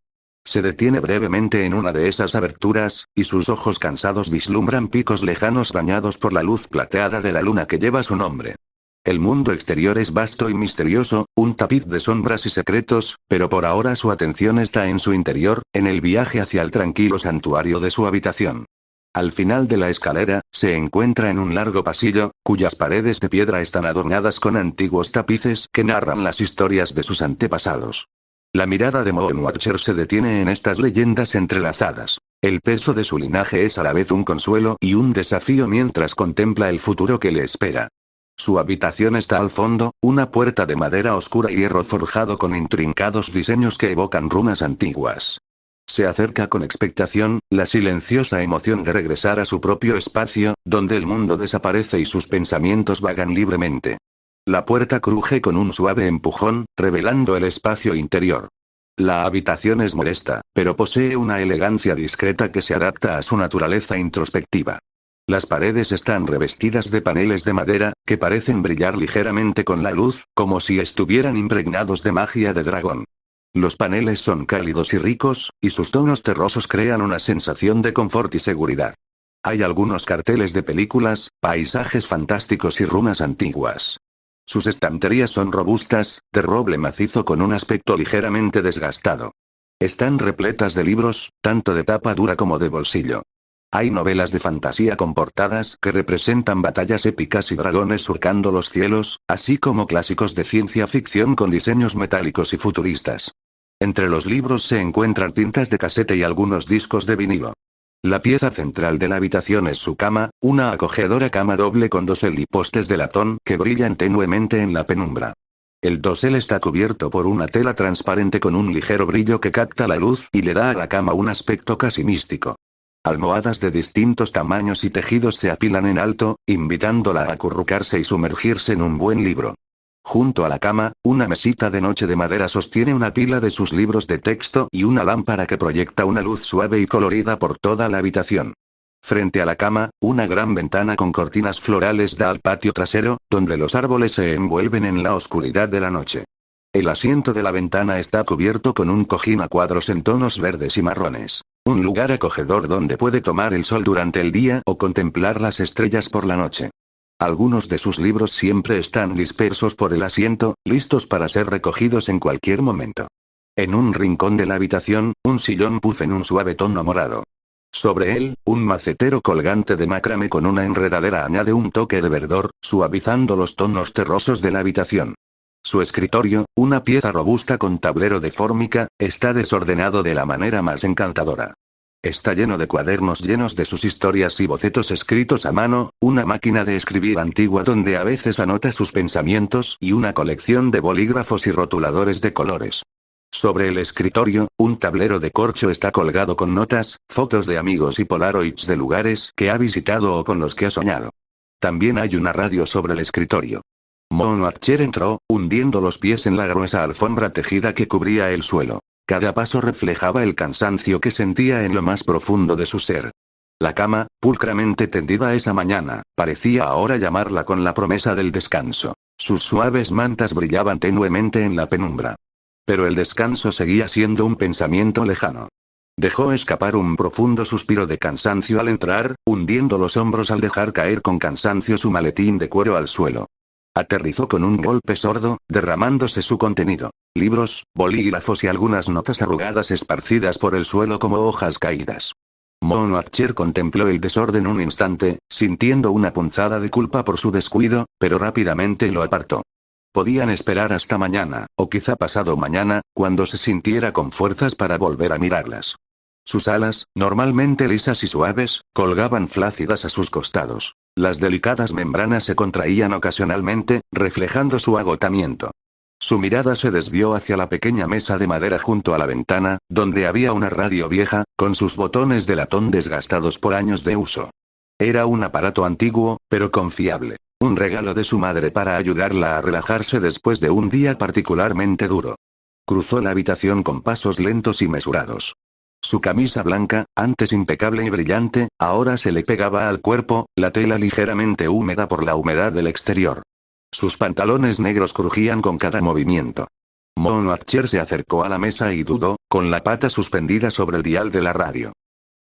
Se detiene brevemente en una de esas aberturas, y sus ojos cansados vislumbran picos lejanos bañados por la luz plateada de la luna que lleva su nombre. El mundo exterior es vasto y misterioso, un tapiz de sombras y secretos, pero por ahora su atención está en su interior, en el viaje hacia el tranquilo santuario de su habitación. Al final de la escalera, se encuentra en un largo pasillo, cuyas paredes de piedra están adornadas con antiguos tapices que narran las historias de sus antepasados. La mirada de Moon Watcher se detiene en estas leyendas entrelazadas. El peso de su linaje es a la vez un consuelo y un desafío mientras contempla el futuro que le espera. Su habitación está al fondo, una puerta de madera oscura y hierro forjado con intrincados diseños que evocan runas antiguas. Se acerca con expectación, la silenciosa emoción de regresar a su propio espacio, donde el mundo desaparece y sus pensamientos vagan libremente. La puerta cruje con un suave empujón, revelando el espacio interior. La habitación es modesta, pero posee una elegancia discreta que se adapta a su naturaleza introspectiva. Las paredes están revestidas de paneles de madera, que parecen brillar ligeramente con la luz, como si estuvieran impregnados de magia de dragón. Los paneles son cálidos y ricos, y sus tonos terrosos crean una sensación de confort y seguridad. Hay algunos carteles de películas, paisajes fantásticos y runas antiguas. Sus estanterías son robustas, de roble macizo con un aspecto ligeramente desgastado. Están repletas de libros, tanto de tapa dura como de bolsillo. Hay novelas de fantasía con portadas que representan batallas épicas y dragones surcando los cielos, así como clásicos de ciencia ficción con diseños metálicos y futuristas. Entre los libros se encuentran cintas de casete y algunos discos de vinilo. La pieza central de la habitación es su cama, una acogedora cama doble con dosel y postes de latón que brillan tenuemente en la penumbra. El dosel está cubierto por una tela transparente con un ligero brillo que capta la luz y le da a la cama un aspecto casi místico. Almohadas de distintos tamaños y tejidos se apilan en alto, invitándola a acurrucarse y sumergirse en un buen libro. Junto a la cama, una mesita de noche de madera sostiene una pila de sus libros de texto y una lámpara que proyecta una luz suave y colorida por toda la habitación. Frente a la cama, una gran ventana con cortinas florales da al patio trasero, donde los árboles se envuelven en la oscuridad de la noche. El asiento de la ventana está cubierto con un cojín a cuadros en tonos verdes y marrones. Un lugar acogedor donde puede tomar el sol durante el día o contemplar las estrellas por la noche. Algunos de sus libros siempre están dispersos por el asiento, listos para ser recogidos en cualquier momento. En un rincón de la habitación, un sillón puff en un suave tono morado. Sobre él, un macetero colgante de macrame con una enredadera añade un toque de verdor, suavizando los tonos terrosos de la habitación. Su escritorio, una pieza robusta con tablero de fórmica, está desordenado de la manera más encantadora. Está lleno de cuadernos llenos de sus historias y bocetos escritos a mano, una máquina de escribir antigua donde a veces anota sus pensamientos y una colección de bolígrafos y rotuladores de colores. Sobre el escritorio, un tablero de corcho está colgado con notas, fotos de amigos y polaroids de lugares que ha visitado o con los que ha soñado. También hay una radio sobre el escritorio. Moonwatcher entró, hundiendo los pies en la gruesa alfombra tejida que cubría el suelo. Cada paso reflejaba el cansancio que sentía en lo más profundo de su ser. La cama, pulcramente tendida esa mañana, parecía ahora llamarla con la promesa del descanso. Sus suaves mantas brillaban tenuemente en la penumbra. Pero el descanso seguía siendo un pensamiento lejano. Dejó escapar un profundo suspiro de cansancio al entrar, hundiendo los hombros al dejar caer con cansancio su maletín de cuero al suelo. Aterrizó con un golpe sordo, derramándose su contenido. Libros, bolígrafos y algunas notas arrugadas esparcidas por el suelo como hojas caídas. Moonwatcher contempló el desorden un instante, sintiendo una punzada de culpa por su descuido, pero rápidamente lo apartó. Podían esperar hasta mañana, o quizá pasado mañana, cuando se sintiera con fuerzas para volver a mirarlas. Sus alas, normalmente lisas y suaves, colgaban flácidas a sus costados. Las delicadas membranas se contraían ocasionalmente, reflejando su agotamiento. Su mirada se desvió hacia la pequeña mesa de madera junto a la ventana, donde había una radio vieja, con sus botones de latón desgastados por años de uso. Era un aparato antiguo, pero confiable. Un regalo de su madre para ayudarla a relajarse después de un día particularmente duro. Cruzó la habitación con pasos lentos y mesurados. Su camisa blanca, antes impecable y brillante, ahora se le pegaba al cuerpo, la tela ligeramente húmeda por la humedad del exterior. Sus pantalones negros crujían con cada movimiento. Moonwatcher se acercó a la mesa y dudó, con la pata suspendida sobre el dial de la radio.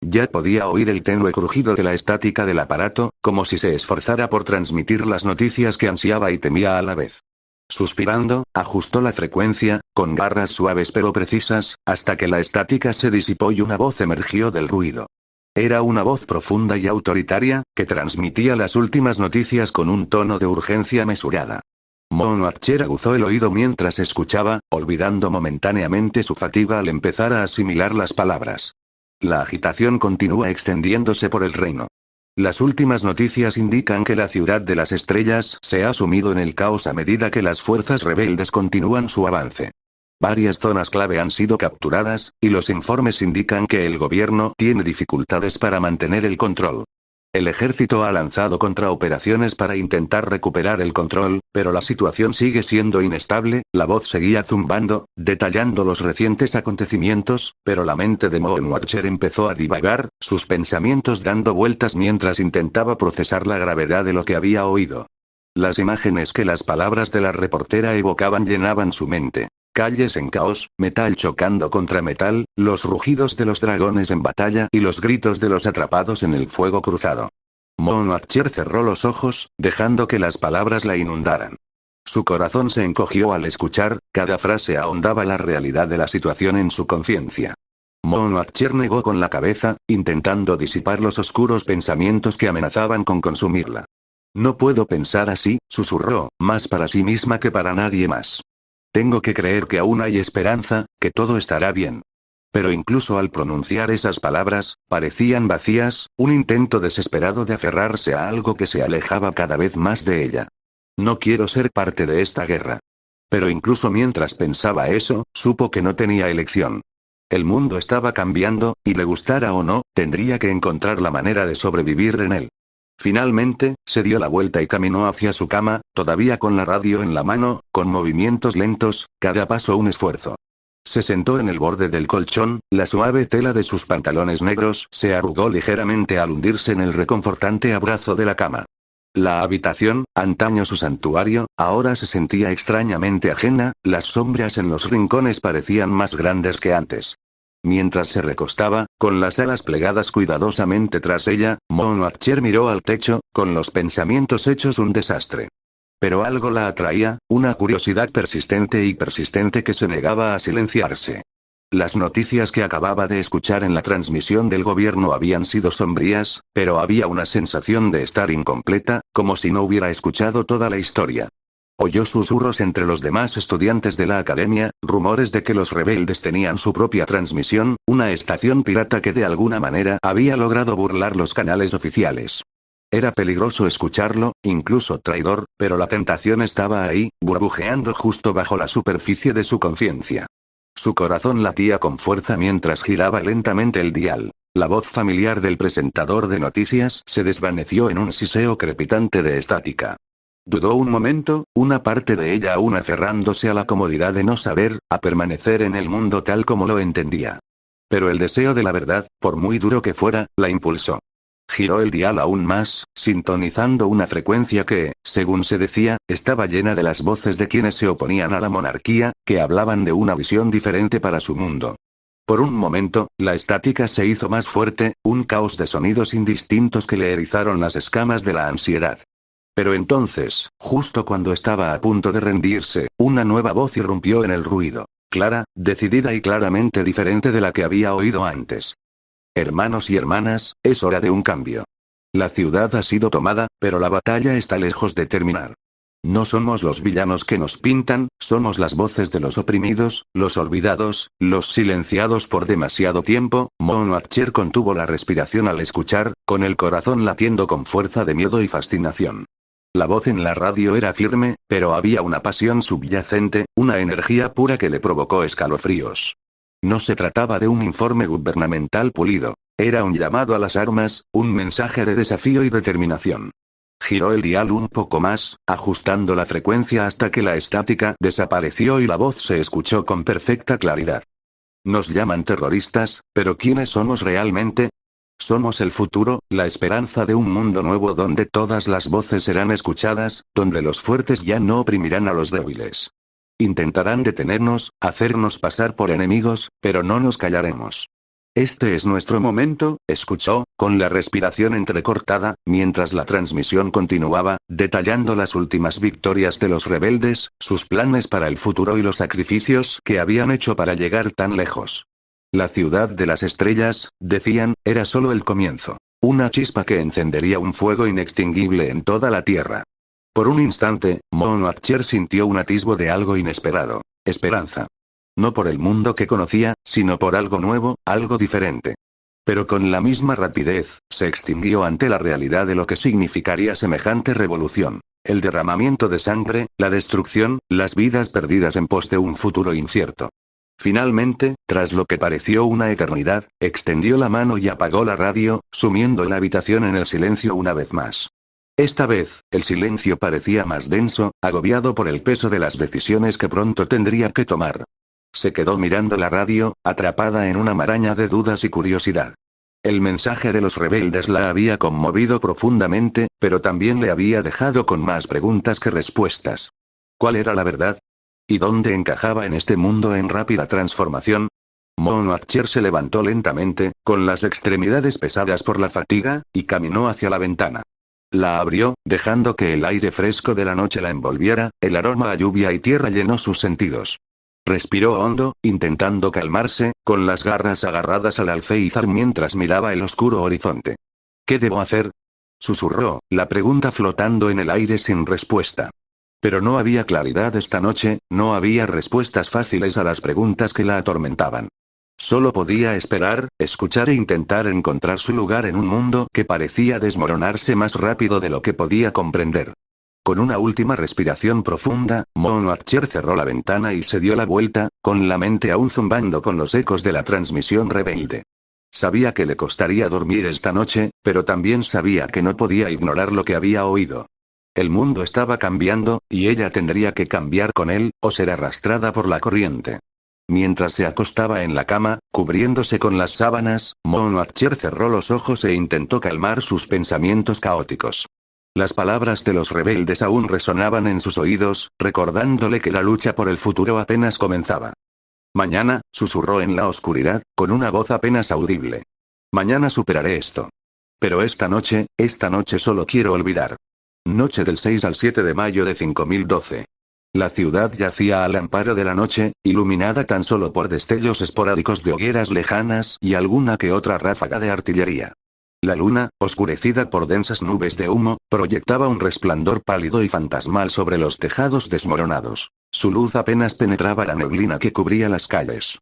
Ya podía oír el tenue crujido de la estática del aparato, como si se esforzara por transmitir las noticias que ansiaba y temía a la vez. Suspirando, ajustó la frecuencia, con garras suaves pero precisas, hasta que la estática se disipó y una voz emergió del ruido. Era una voz profunda y autoritaria, que transmitía las últimas noticias con un tono de urgencia mesurada. Moonwatcher aguzó el oído mientras escuchaba, olvidando momentáneamente su fatiga al empezar a asimilar las palabras. La agitación continúa extendiéndose por el reino. Las últimas noticias indican que la ciudad de las estrellas se ha sumido en el caos a medida que las fuerzas rebeldes continúan su avance. Varias zonas clave han sido capturadas, y los informes indican que el gobierno tiene dificultades para mantener el control. El ejército ha lanzado contraoperaciones para intentar recuperar el control, pero la situación sigue siendo inestable. La voz seguía zumbando, detallando los recientes acontecimientos, pero la mente de Moonwatcher empezó a divagar, sus pensamientos dando vueltas mientras intentaba procesar la gravedad de lo que había oído. Las imágenes que las palabras de la reportera evocaban llenaban su mente. Calles en caos, metal chocando contra metal, los rugidos de los dragones en batalla y los gritos de los atrapados en el fuego cruzado. Moonwatcher cerró los ojos, dejando que las palabras la inundaran. Su corazón se encogió al escuchar, cada frase ahondaba la realidad de la situación en su conciencia. Moonwatcher negó con la cabeza, intentando disipar los oscuros pensamientos que amenazaban con consumirla. No puedo pensar así, susurró, más para sí misma que para nadie más. Tengo que creer que aún hay esperanza, que todo estará bien. Pero incluso al pronunciar esas palabras, parecían vacías, un intento desesperado de aferrarse a algo que se alejaba cada vez más de ella. No quiero ser parte de esta guerra. Pero incluso mientras pensaba eso, supo que no tenía elección. El mundo estaba cambiando, y le gustara o no, tendría que encontrar la manera de sobrevivir en él. Finalmente, se dio la vuelta y caminó hacia su cama, todavía con la radio en la mano, con movimientos lentos, cada paso un esfuerzo. Se sentó en el borde del colchón, la suave tela de sus pantalones negros se arrugó ligeramente al hundirse en el reconfortante abrazo de la cama. La habitación, antaño su santuario, ahora se sentía extrañamente ajena, las sombras en los rincones parecían más grandes que antes. Mientras se recostaba, con las alas plegadas cuidadosamente tras ella, Monwatcher miró al techo, con los pensamientos hechos un desastre. Pero algo la atraía, una curiosidad persistente y persistente que se negaba a silenciarse. Las noticias que acababa de escuchar en la transmisión del gobierno habían sido sombrías, pero había una sensación de estar incompleta, como si no hubiera escuchado toda la historia. Oyó susurros entre los demás estudiantes de la academia, rumores de que los rebeldes tenían su propia transmisión, una estación pirata que de alguna manera había logrado burlar los canales oficiales. Era peligroso escucharlo, incluso traidor, pero la tentación estaba ahí, burbujeando justo bajo la superficie de su conciencia. Su corazón latía con fuerza mientras giraba lentamente el dial. La voz familiar del presentador de noticias se desvaneció en un siseo crepitante de estática. Dudó un momento, una parte de ella aún aferrándose a la comodidad de no saber, a permanecer en el mundo tal como lo entendía. Pero el deseo de la verdad, por muy duro que fuera, la impulsó. Giró el dial aún más, sintonizando una frecuencia que, según se decía, estaba llena de las voces de quienes se oponían a la monarquía, que hablaban de una visión diferente para su mundo. Por un momento, la estática se hizo más fuerte, un caos de sonidos indistintos que le erizaron las escamas de la ansiedad. Pero entonces, justo cuando estaba a punto de rendirse, una nueva voz irrumpió en el ruido. Clara, decidida y claramente diferente de la que había oído antes. Hermanos y hermanas, es hora de un cambio. La ciudad ha sido tomada, pero la batalla está lejos de terminar. No somos los villanos que nos pintan, somos las voces de los oprimidos, los olvidados, los silenciados por demasiado tiempo. Monwatcher contuvo la respiración al escuchar, con el corazón latiendo con fuerza de miedo y fascinación. La voz en la radio era firme, pero había una pasión subyacente, una energía pura que le provocó escalofríos. No se trataba de un informe gubernamental pulido. Era un llamado a las armas, un mensaje de desafío y determinación. Giró el dial un poco más, ajustando la frecuencia hasta que la estática desapareció y la voz se escuchó con perfecta claridad. Nos llaman terroristas, pero ¿quiénes somos realmente? Somos el futuro, la esperanza de un mundo nuevo donde todas las voces serán escuchadas, donde los fuertes ya no oprimirán a los débiles. Intentarán detenernos, hacernos pasar por enemigos, pero no nos callaremos. Este es nuestro momento, escuchó, con la respiración entrecortada, mientras la transmisión continuaba, detallando las últimas victorias de los rebeldes, sus planes para el futuro y los sacrificios que habían hecho para llegar tan lejos. La ciudad de las estrellas, decían, era solo el comienzo. Una chispa que encendería un fuego inextinguible en toda la tierra. Por un instante, Monwatcher sintió un atisbo de algo inesperado. Esperanza. No por el mundo que conocía, sino por algo nuevo, algo diferente. Pero con la misma rapidez, se extinguió ante la realidad de lo que significaría semejante revolución. El derramamiento de sangre, la destrucción, las vidas perdidas en pos de un futuro incierto. Finalmente, tras lo que pareció una eternidad, extendió la mano y apagó la radio, sumiendo la habitación en el silencio una vez más. Esta vez, el silencio parecía más denso, agobiado por el peso de las decisiones que pronto tendría que tomar. Se quedó mirando la radio, atrapada en una maraña de dudas y curiosidad. El mensaje de los rebeldes la había conmovido profundamente, pero también le había dejado con más preguntas que respuestas. ¿Cuál era la verdad? ¿Y dónde encajaba en este mundo en rápida transformación? Monwatcher se levantó lentamente, con las extremidades pesadas por la fatiga, y caminó hacia la ventana. La abrió, dejando que el aire fresco de la noche la envolviera, el aroma a lluvia y tierra llenó sus sentidos. Respiró hondo, intentando calmarse, con las garras agarradas al alféizar mientras miraba el oscuro horizonte. ¿Qué debo hacer? Susurró, la pregunta flotando en el aire sin respuesta. Pero no había claridad esta noche, no había respuestas fáciles a las preguntas que la atormentaban. Solo podía esperar, escuchar e intentar encontrar su lugar en un mundo que parecía desmoronarse más rápido de lo que podía comprender. Con una última respiración profunda, Monwatcher cerró la ventana y se dio la vuelta, con la mente aún zumbando con los ecos de la transmisión rebelde. Sabía que le costaría dormir esta noche, pero también sabía que no podía ignorar lo que había oído. El mundo estaba cambiando, y ella tendría que cambiar con él, o ser arrastrada por la corriente. Mientras se acostaba en la cama, cubriéndose con las sábanas, Monwatcher cerró los ojos e intentó calmar sus pensamientos caóticos. Las palabras de los rebeldes aún resonaban en sus oídos, recordándole que la lucha por el futuro apenas comenzaba. Mañana, susurró en la oscuridad, con una voz apenas audible. Mañana superaré esto. Pero esta noche solo quiero olvidar. Noche del 6 al 7 de mayo de 5012. La ciudad yacía al amparo de la noche, iluminada tan solo por destellos esporádicos de hogueras lejanas y alguna que otra ráfaga de artillería. La luna, oscurecida por densas nubes de humo, proyectaba un resplandor pálido y fantasmal sobre los tejados desmoronados. Su luz apenas penetraba la neblina que cubría las calles.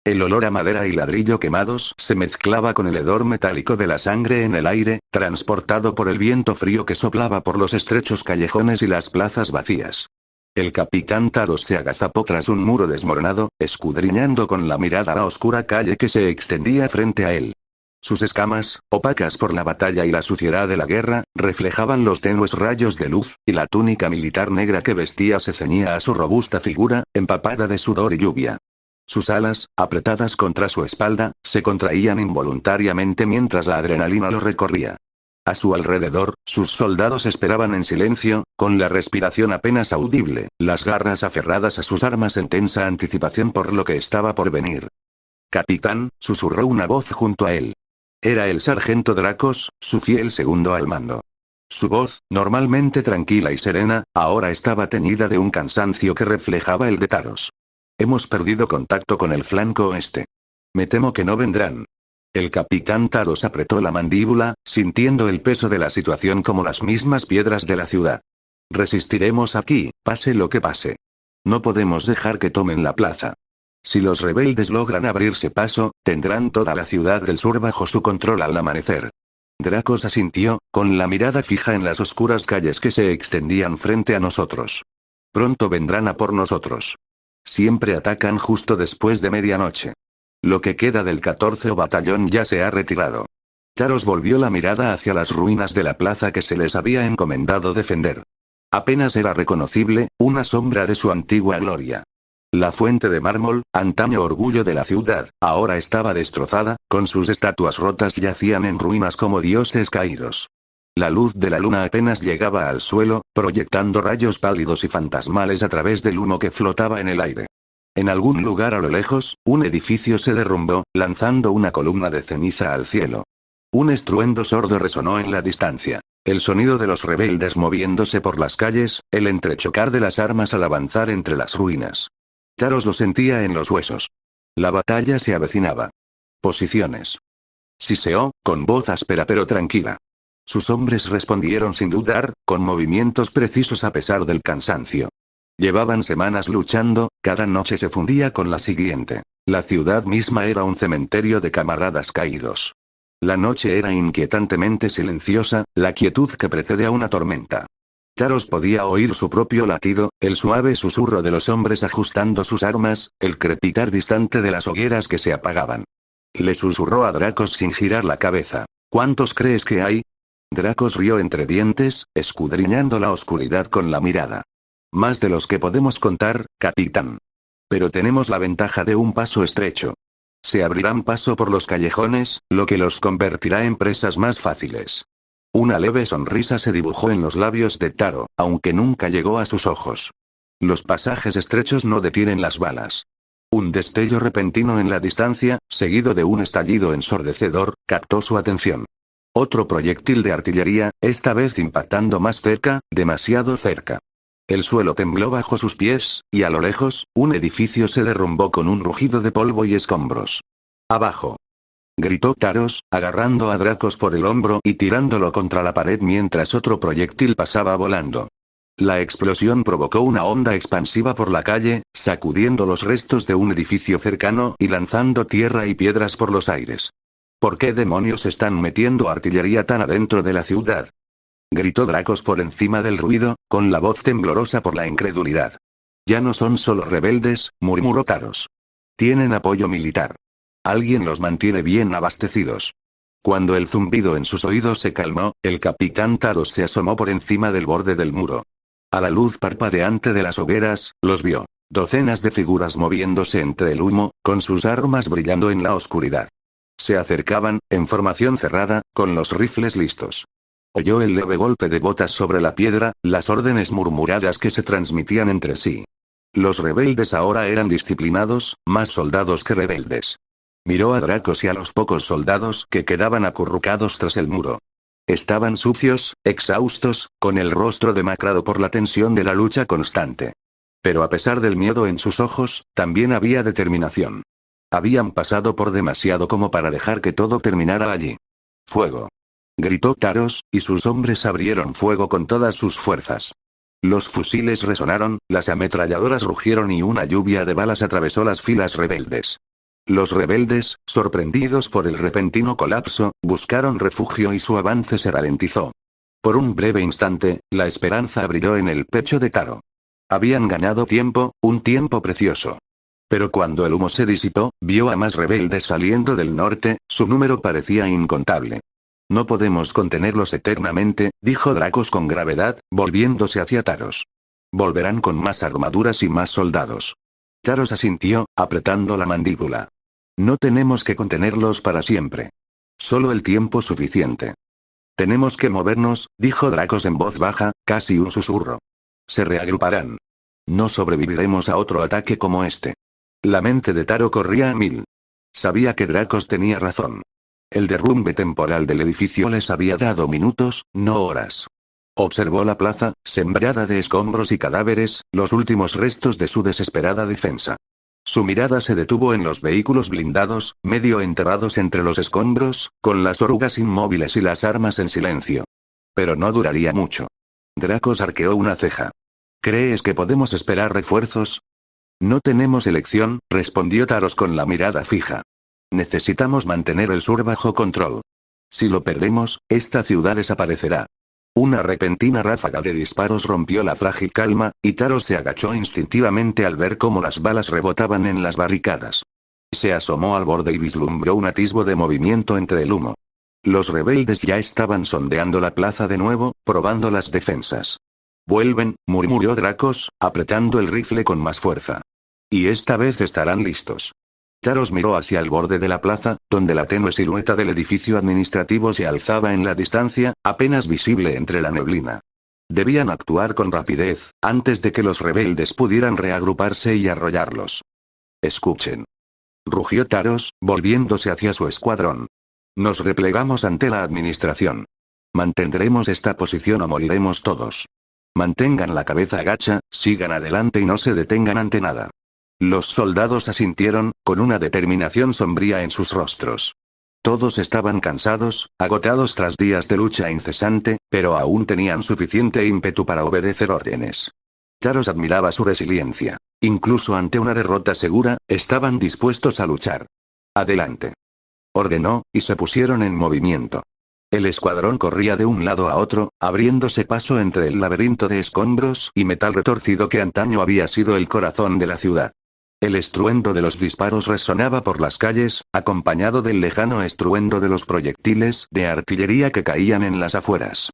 El olor a madera y ladrillo quemados se mezclaba con el hedor metálico de la sangre en el aire, transportado por el viento frío que soplaba por los estrechos callejones y las plazas vacías. El capitán Taros se agazapó tras un muro desmoronado, escudriñando con la mirada la oscura calle que se extendía frente a él. Sus escamas, opacas por la batalla y la suciedad de la guerra, reflejaban los tenues rayos de luz, y la túnica militar negra que vestía se ceñía a su robusta figura, empapada de sudor y lluvia. Sus alas, apretadas contra su espalda, se contraían involuntariamente mientras la adrenalina lo recorría. A su alrededor, sus soldados esperaban en silencio, con la respiración apenas audible, las garras aferradas a sus armas en tensa anticipación por lo que estaba por venir. «Capitán», susurró una voz junto a él. Era el sargento Dracos, su fiel segundo al mando. Su voz, normalmente tranquila y serena, ahora estaba teñida de un cansancio que reflejaba el de Taros. «Hemos perdido contacto con el flanco oeste. Me temo que no vendrán». El capitán Taros apretó la mandíbula, sintiendo el peso de la situación como las mismas piedras de la ciudad. «Resistiremos aquí, pase lo que pase. No podemos dejar que tomen la plaza. Si los rebeldes logran abrirse paso, tendrán toda la ciudad del sur bajo su control al amanecer». Dracos asintió, con la mirada fija en las oscuras calles que se extendían frente a nosotros. «Pronto vendrán a por nosotros. Siempre atacan justo después de medianoche. Lo que queda del 14º batallón ya se ha retirado». Taros volvió la mirada hacia las ruinas de la plaza que se les había encomendado defender. Apenas era reconocible, una sombra de su antigua gloria. La fuente de mármol, antaño orgullo de la ciudad, ahora estaba destrozada, con sus estatuas rotas yacían en ruinas como dioses caídos. La luz de la luna apenas llegaba al suelo, proyectando rayos pálidos y fantasmales a través del humo que flotaba en el aire. En algún lugar a lo lejos, un edificio se derrumbó, lanzando una columna de ceniza al cielo. Un estruendo sordo resonó en la distancia. El sonido de los rebeldes moviéndose por las calles, el entrechocar de las armas al avanzar entre las ruinas. Taros lo sentía en los huesos. La batalla se avecinaba. Posiciones. Siseó, con voz áspera pero tranquila. Sus hombres respondieron sin dudar, con movimientos precisos a pesar del cansancio. Llevaban semanas luchando, cada noche se fundía con la siguiente. La ciudad misma era un cementerio de camaradas caídos. La noche era inquietantemente silenciosa, la quietud que precede a una tormenta. Taros podía oír su propio latido, el suave susurro de los hombres ajustando sus armas, el crepitar distante de las hogueras que se apagaban. Le susurró a Dracos sin girar la cabeza. «¿Cuántos crees que hay?» Dracos rió entre dientes, escudriñando la oscuridad con la mirada. «Más de los que podemos contar, capitán. Pero tenemos la ventaja de un paso estrecho. Se abrirán paso por los callejones, lo que los convertirá en presas más fáciles». Una leve sonrisa se dibujó en los labios de Taro, aunque nunca llegó a sus ojos. Los pasajes estrechos no detienen las balas. Un destello repentino en la distancia, seguido de un estallido ensordecedor, captó su atención. Otro proyectil de artillería, esta vez impactando más cerca, demasiado cerca. El suelo tembló bajo sus pies, y a lo lejos, un edificio se derrumbó con un rugido de polvo y escombros. «Abajo», gritó Taros, agarrando a Dracos por el hombro y tirándolo contra la pared mientras otro proyectil pasaba volando. La explosión provocó una onda expansiva por la calle, sacudiendo los restos de un edificio cercano y lanzando tierra y piedras por los aires. «¿Por qué demonios están metiendo artillería tan adentro de la ciudad?», gritó Dracos por encima del ruido, con la voz temblorosa por la incredulidad. «Ya no son solo rebeldes», murmuró Taros. «Tienen apoyo militar. Alguien los mantiene bien abastecidos». Cuando el zumbido en sus oídos se calmó, el capitán Taros se asomó por encima del borde del muro. A la luz parpadeante de las hogueras, los vio. Docenas de figuras moviéndose entre el humo, con sus armas brillando en la oscuridad. Se acercaban, en formación cerrada, con los rifles listos. Oyó el leve golpe de botas sobre la piedra, las órdenes murmuradas que se transmitían entre sí. Los rebeldes ahora eran disciplinados, más soldados que rebeldes. Miró a Dracos y a los pocos soldados que quedaban acurrucados tras el muro. Estaban sucios, exhaustos, con el rostro demacrado por la tensión de la lucha constante. Pero a pesar del miedo en sus ojos, también había determinación. Habían pasado por demasiado como para dejar que todo terminara allí. ¡Fuego!, gritó Taros, y sus hombres abrieron fuego con todas sus fuerzas. Los fusiles resonaron, las ametralladoras rugieron y una lluvia de balas atravesó las filas rebeldes. Los rebeldes, sorprendidos por el repentino colapso, buscaron refugio y su avance se ralentizó. Por un breve instante, la esperanza brilló en el pecho de Taro. Habían ganado tiempo, un tiempo precioso. Pero cuando el humo se disipó, vio a más rebeldes saliendo del norte, su número parecía incontable. No podemos contenerlos eternamente, dijo Dracos con gravedad, volviéndose hacia Taros. Volverán con más armaduras y más soldados. Taros asintió, apretando la mandíbula. No tenemos que contenerlos para siempre. Solo el tiempo suficiente. Tenemos que movernos, dijo Dracos en voz baja, casi un susurro. Se reagruparán. No sobreviviremos a otro ataque como este. La mente de Taro corría a mil. Sabía que Dracos tenía razón. El derrumbe temporal del edificio les había dado minutos, no horas. Observó la plaza, sembrada de escombros y cadáveres, los últimos restos de su desesperada defensa. Su mirada se detuvo en los vehículos blindados, medio enterrados entre los escombros, con las orugas inmóviles y las armas en silencio. Pero no duraría mucho. Dracos arqueó una ceja. ¿Crees que podemos esperar refuerzos? No tenemos elección, respondió Taros con la mirada fija. Necesitamos mantener el sur bajo control. Si lo perdemos, esta ciudad desaparecerá. Una repentina ráfaga de disparos rompió la frágil calma, y Taros se agachó instintivamente al ver cómo las balas rebotaban en las barricadas. Se asomó al borde y vislumbró un atisbo de movimiento entre el humo. Los rebeldes ya estaban sondeando la plaza de nuevo, probando las defensas. Vuelven, murmuró Dracos, apretando el rifle con más fuerza. Y esta vez estarán listos. Taros miró hacia el borde de la plaza, donde la tenue silueta del edificio administrativo se alzaba en la distancia, apenas visible entre la neblina. Debían actuar con rapidez, antes de que los rebeldes pudieran reagruparse y arrollarlos. Escuchen. Rugió Taros, volviéndose hacia su escuadrón. Nos replegamos ante la administración. Mantendremos esta posición o moriremos todos. Mantengan la cabeza agacha, sigan adelante y no se detengan ante nada. Los soldados asintieron, con una determinación sombría en sus rostros. Todos estaban cansados, agotados tras días de lucha incesante, pero aún tenían suficiente ímpetu para obedecer órdenes. Taros admiraba su resiliencia. Incluso ante una derrota segura, estaban dispuestos a luchar. Adelante. Ordenó, y se pusieron en movimiento. El escuadrón corría de un lado a otro, abriéndose paso entre el laberinto de escombros y metal retorcido que antaño había sido el corazón de la ciudad. El estruendo de los disparos resonaba por las calles, acompañado del lejano estruendo de los proyectiles de artillería que caían en las afueras.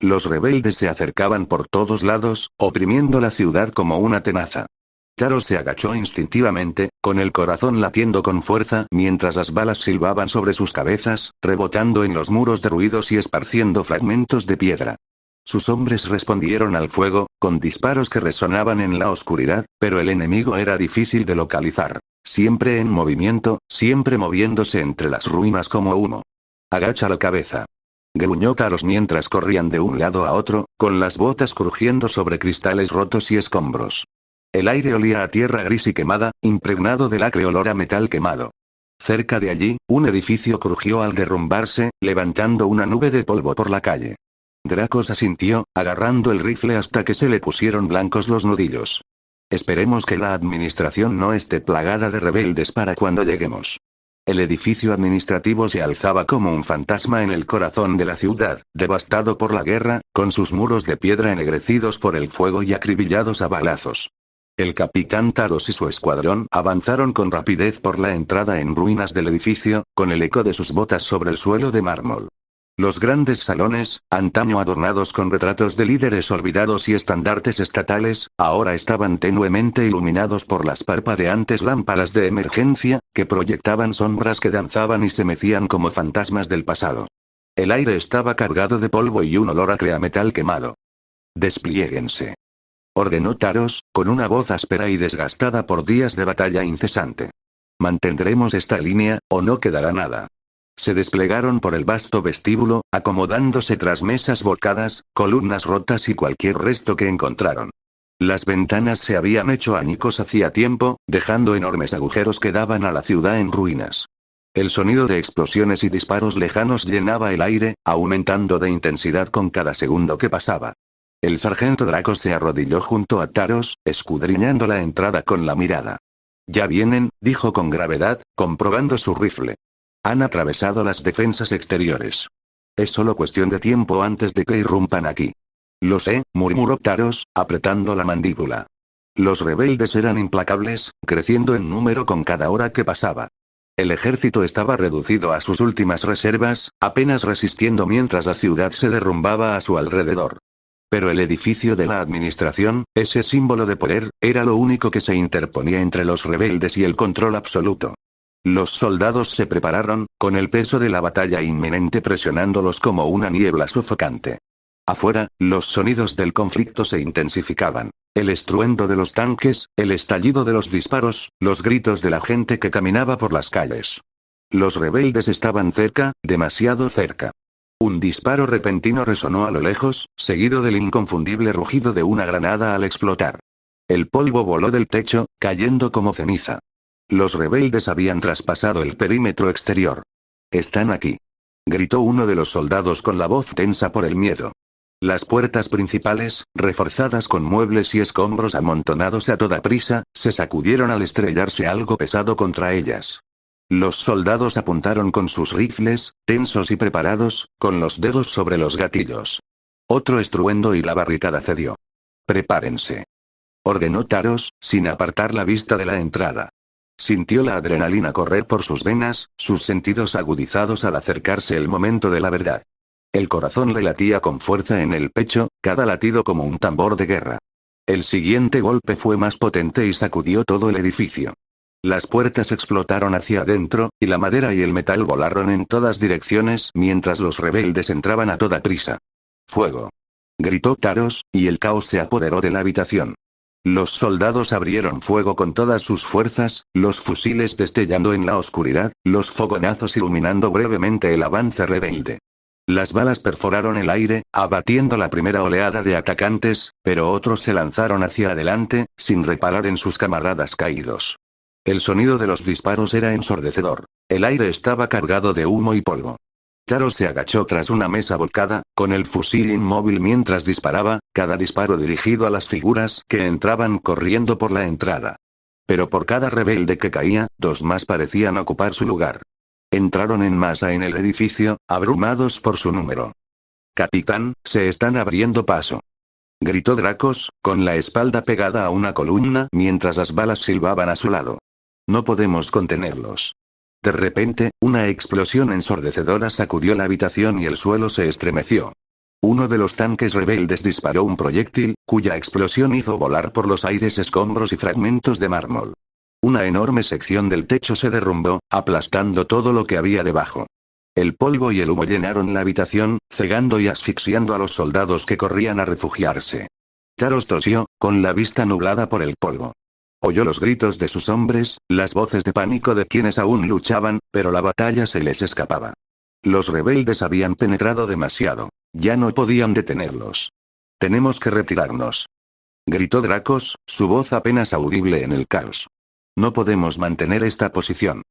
Los rebeldes se acercaban por todos lados, oprimiendo la ciudad como una tenaza. Taros se agachó instintivamente, con el corazón latiendo con fuerza mientras las balas silbaban sobre sus cabezas, rebotando en los muros derruidos y esparciendo fragmentos de piedra. Sus hombres respondieron al fuego, con disparos que resonaban en la oscuridad, pero el enemigo era difícil de localizar. Siempre en movimiento, siempre moviéndose entre las ruinas como humo. Agacha la cabeza. Gruñó Taros mientras corrían de un lado a otro, con las botas crujiendo sobre cristales rotos y escombros. El aire olía a tierra gris y quemada, impregnado del acre olor a metal quemado. Cerca de allí, un edificio crujió al derrumbarse, levantando una nube de polvo por la calle. Dracos asintió, agarrando el rifle hasta que se le pusieron blancos los nudillos. Esperemos que la administración no esté plagada de rebeldes para cuando lleguemos. El edificio administrativo se alzaba como un fantasma en el corazón de la ciudad, devastado por la guerra, con sus muros de piedra ennegrecidos por el fuego y acribillados a balazos. El capitán Taros y su escuadrón avanzaron con rapidez por la entrada en ruinas del edificio, con el eco de sus botas sobre el suelo de mármol. Los grandes salones, antaño adornados con retratos de líderes olvidados y estandartes estatales, ahora estaban tenuemente iluminados por las parpadeantes lámparas de emergencia, que proyectaban sombras que danzaban y se mecían como fantasmas del pasado. El aire estaba cargado de polvo y un olor acre a metal quemado. Despliéguense. ordenó Taros, con una voz áspera y desgastada por días de batalla incesante. Mantendremos esta línea, o no quedará nada. Se desplegaron por el vasto vestíbulo, acomodándose tras mesas volcadas, columnas rotas y cualquier resto que encontraron. Las ventanas se habían hecho añicos hacía tiempo, dejando enormes agujeros que daban a la ciudad en ruinas. El sonido de explosiones y disparos lejanos llenaba el aire, aumentando de intensidad con cada segundo que pasaba. El sargento Draco se arrodilló junto a Taros, escudriñando la entrada con la mirada. Ya vienen, dijo con gravedad, comprobando su rifle. Han atravesado las defensas exteriores. Es solo cuestión de tiempo antes de que irrumpan aquí. Lo sé, murmuró Taros, apretando la mandíbula. Los rebeldes eran implacables, creciendo en número con cada hora que pasaba. El ejército estaba reducido a sus últimas reservas, apenas resistiendo mientras la ciudad se derrumbaba a su alrededor. Pero el edificio de la administración, ese símbolo de poder, era lo único que se interponía entre los rebeldes y el control absoluto. Los soldados se prepararon, con el peso de la batalla inminente presionándolos como una niebla sofocante. Afuera, los sonidos del conflicto se intensificaban. El estruendo de los tanques, el estallido de los disparos, los gritos de la gente que caminaba por las calles. Los rebeldes estaban cerca, demasiado cerca. Un disparo repentino resonó a lo lejos, seguido del inconfundible rugido de una granada al explotar. El polvo voló del techo, cayendo como ceniza. Los rebeldes habían traspasado el perímetro exterior. «Están aquí», gritó uno de los soldados con la voz tensa por el miedo. Las puertas principales, reforzadas con muebles y escombros amontonados a toda prisa, se sacudieron al estrellarse algo pesado contra ellas. Los soldados apuntaron con sus rifles, tensos y preparados, con los dedos sobre los gatillos. Otro estruendo y la barricada cedió. «Prepárense», ordenó Taros, sin apartar la vista de la entrada. Sintió la adrenalina correr por sus venas, sus sentidos agudizados al acercarse el momento de la verdad. El corazón le latía con fuerza en el pecho, cada latido como un tambor de guerra. El siguiente golpe fue más potente y sacudió todo el edificio. Las puertas explotaron hacia adentro, y la madera y el metal volaron en todas direcciones mientras los rebeldes entraban a toda prisa. «¡Fuego!», gritó Taros, y el caos se apoderó de la habitación. Los soldados abrieron fuego con todas sus fuerzas, los fusiles destellando en la oscuridad, los fogonazos iluminando brevemente el avance rebelde. Las balas perforaron el aire, abatiendo la primera oleada de atacantes, pero otros se lanzaron hacia adelante, sin reparar en sus camaradas caídos. El sonido de los disparos era ensordecedor. El aire estaba cargado de humo y polvo. Taros se agachó tras una mesa volcada, con el fusil inmóvil mientras disparaba, cada disparo dirigido a las figuras que entraban corriendo por la entrada. Pero por cada rebelde que caía, dos más parecían ocupar su lugar. Entraron en masa en el edificio, abrumados por su número. «Capitán, se están abriendo paso», gritó Dracos, con la espalda pegada a una columna mientras las balas silbaban a su lado. «No podemos contenerlos». De repente, una explosión ensordecedora sacudió la habitación y el suelo se estremeció. Uno de los tanques rebeldes disparó un proyectil, cuya explosión hizo volar por los aires escombros y fragmentos de mármol. Una enorme sección del techo se derrumbó, aplastando todo lo que había debajo. El polvo y el humo llenaron la habitación, cegando y asfixiando a los soldados que corrían a refugiarse. Taros tosió, con la vista nublada por el polvo. Oyó los gritos de sus hombres, las voces de pánico de quienes aún luchaban, pero la batalla se les escapaba. Los rebeldes habían penetrado demasiado. Ya no podían detenerlos. «Tenemos que retirarnos», gritó Dracos, su voz apenas audible en el caos. «No podemos mantener esta posición».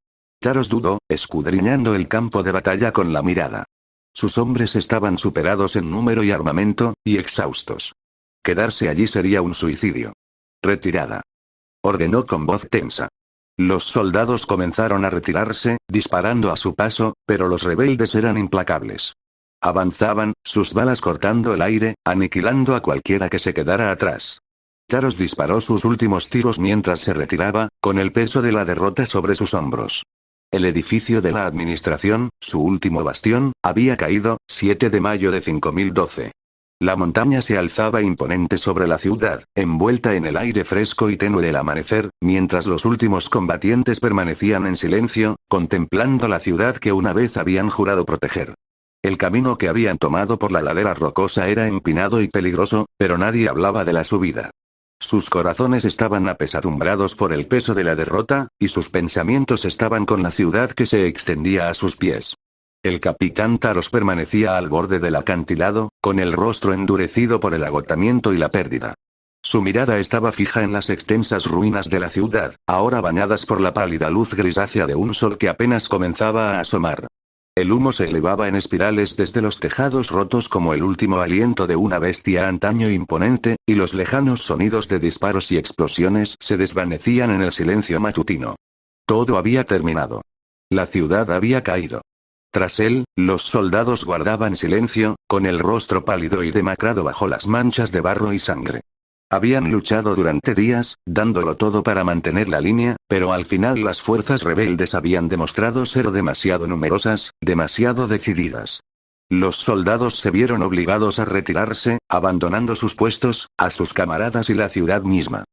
Taros dudó, escudriñando el campo de batalla con la mirada. Sus hombres estaban superados en número y armamento, y exhaustos. Quedarse allí sería un suicidio. «Retirada», ordenó con voz tensa. Los soldados comenzaron a retirarse, disparando a su paso, pero los rebeldes eran implacables. Avanzaban, sus balas cortando el aire, aniquilando a cualquiera que se quedara atrás. Taros disparó sus últimos tiros mientras se retiraba, con el peso de la derrota sobre sus hombros. El edificio de la administración, su último bastión, había caído, 7 de mayo de 5012. La montaña se alzaba imponente sobre la ciudad, envuelta en el aire fresco y tenue del amanecer, mientras los últimos combatientes permanecían en silencio, contemplando la ciudad que una vez habían jurado proteger. El camino que habían tomado por la ladera rocosa era empinado y peligroso, pero nadie hablaba de la subida. Sus corazones estaban apesadumbrados por el peso de la derrota, y sus pensamientos estaban con la ciudad que se extendía a sus pies. El capitán Taros permanecía al borde del acantilado, con el rostro endurecido por el agotamiento y la pérdida. Su mirada estaba fija en las extensas ruinas de la ciudad, ahora bañadas por la pálida luz grisácea de un sol que apenas comenzaba a asomar. El humo se elevaba en espirales desde los tejados rotos como el último aliento de una bestia antaño imponente, y los lejanos sonidos de disparos y explosiones se desvanecían en el silencio matutino. Todo había terminado. La ciudad había caído. Tras él, los soldados guardaban silencio, con el rostro pálido y demacrado bajo las manchas de barro y sangre. Habían luchado durante días, dándolo todo para mantener la línea, pero al final las fuerzas rebeldes habían demostrado ser demasiado numerosas, demasiado decididas. Los soldados se vieron obligados a retirarse, abandonando sus puestos, a sus camaradas y la ciudad misma.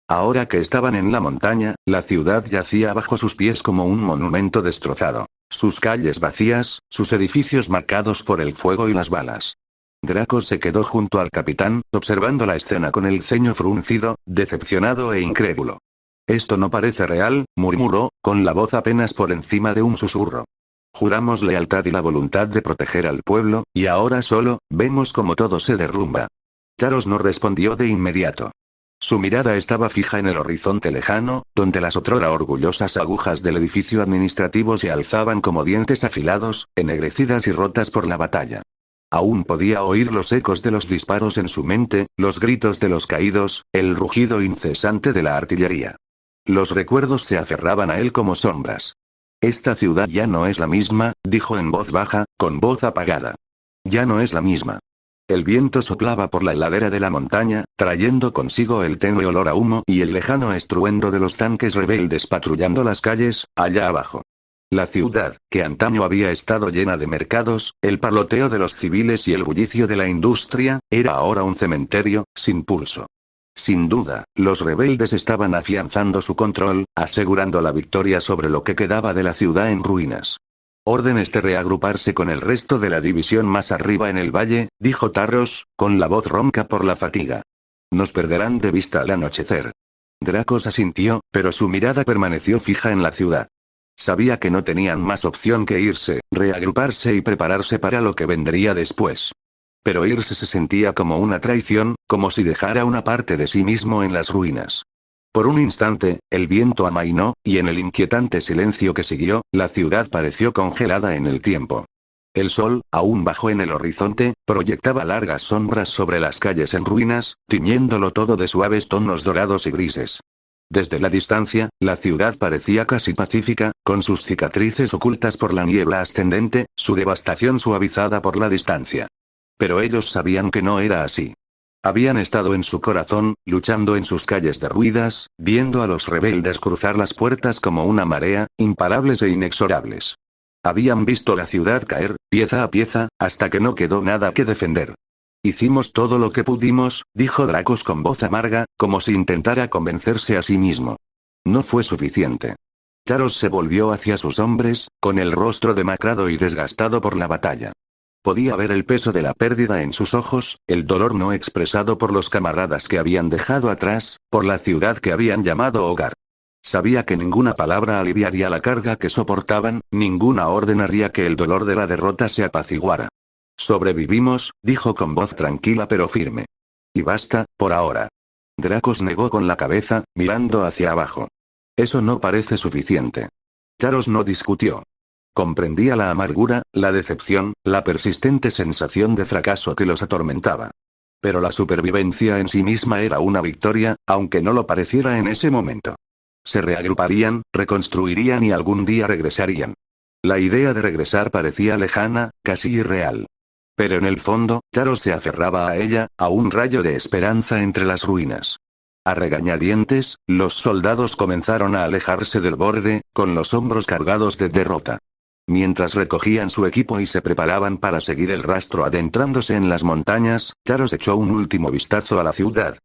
Ahora que estaban en la montaña, la ciudad yacía bajo sus pies como un monumento destrozado. Sus calles vacías, sus edificios marcados por el fuego y las balas. Draco se quedó junto al capitán, observando la escena con el ceño fruncido, decepcionado e incrédulo. «Esto no parece real», murmuró, con la voz apenas por encima de un susurro. «Juramos lealtad y la voluntad de proteger al pueblo, y ahora solo, vemos como todo se derrumba». Taros no respondió de inmediato. Su mirada estaba fija en el horizonte lejano, donde las otrora orgullosas agujas del edificio administrativo se alzaban como dientes afilados, ennegrecidas y rotas por la batalla. Aún podía oír los ecos de los disparos en su mente, los gritos de los caídos, el rugido incesante de la artillería. Los recuerdos se aferraban a él como sombras. «Esta ciudad ya no es la misma», dijo en voz baja, con voz apagada. «Ya no es la misma». El viento soplaba por la ladera de la montaña, trayendo consigo el tenue olor a humo y el lejano estruendo de los tanques rebeldes patrullando las calles, allá abajo. La ciudad, que antaño había estado llena de mercados, el parloteo de los civiles y el bullicio de la industria, era ahora un cementerio, sin pulso. Sin duda, los rebeldes estaban afianzando su control, asegurando la victoria sobre lo que quedaba de la ciudad en ruinas. «Órdenes de reagruparse con el resto de la división más arriba en el valle», dijo Taros, con la voz ronca por la fatiga. «Nos perderán de vista al anochecer». Dracos asintió, pero su mirada permaneció fija en la ciudad. Sabía que no tenían más opción que irse, reagruparse y prepararse para lo que vendría después. Pero irse se sentía como una traición, como si dejara una parte de sí mismo en las ruinas. Por un instante, el viento amainó, y en el inquietante silencio que siguió, la ciudad pareció congelada en el tiempo. El sol, aún bajo en el horizonte, proyectaba largas sombras sobre las calles en ruinas, tiñéndolo todo de suaves tonos dorados y grises. Desde la distancia, la ciudad parecía casi pacífica, con sus cicatrices ocultas por la niebla ascendente, su devastación suavizada por la distancia. Pero ellos sabían que no era así. Habían estado en su corazón, luchando en sus calles derruidas, viendo a los rebeldes cruzar las puertas como una marea, imparables e inexorables. Habían visto la ciudad caer, pieza a pieza, hasta que no quedó nada que defender. «Hicimos todo lo que pudimos», dijo Dracos con voz amarga, como si intentara convencerse a sí mismo. No fue suficiente. Taros se volvió hacia sus hombres, con el rostro demacrado y desgastado por la batalla. Podía ver el peso de la pérdida en sus ojos, el dolor no expresado por los camaradas que habían dejado atrás, por la ciudad que habían llamado hogar. Sabía que ninguna palabra aliviaría la carga que soportaban, ninguna orden haría que el dolor de la derrota se apaciguara. «Sobrevivimos», dijo con voz tranquila pero firme. «Y basta, por ahora». Dracos negó con la cabeza, mirando hacia abajo. «Eso no parece suficiente». Taros no discutió. Comprendía la amargura, la decepción, la persistente sensación de fracaso que los atormentaba. Pero la supervivencia en sí misma era una victoria, aunque no lo pareciera en ese momento. Se reagruparían, reconstruirían y algún día regresarían. La idea de regresar parecía lejana, casi irreal. Pero en el fondo, Taros se aferraba a ella, a un rayo de esperanza entre las ruinas. A regañadientes, los soldados comenzaron a alejarse del borde, con los hombros cargados de derrota. Mientras recogían su equipo y se preparaban para seguir el rastro adentrándose en las montañas, Taros echó un último vistazo a la ciudad,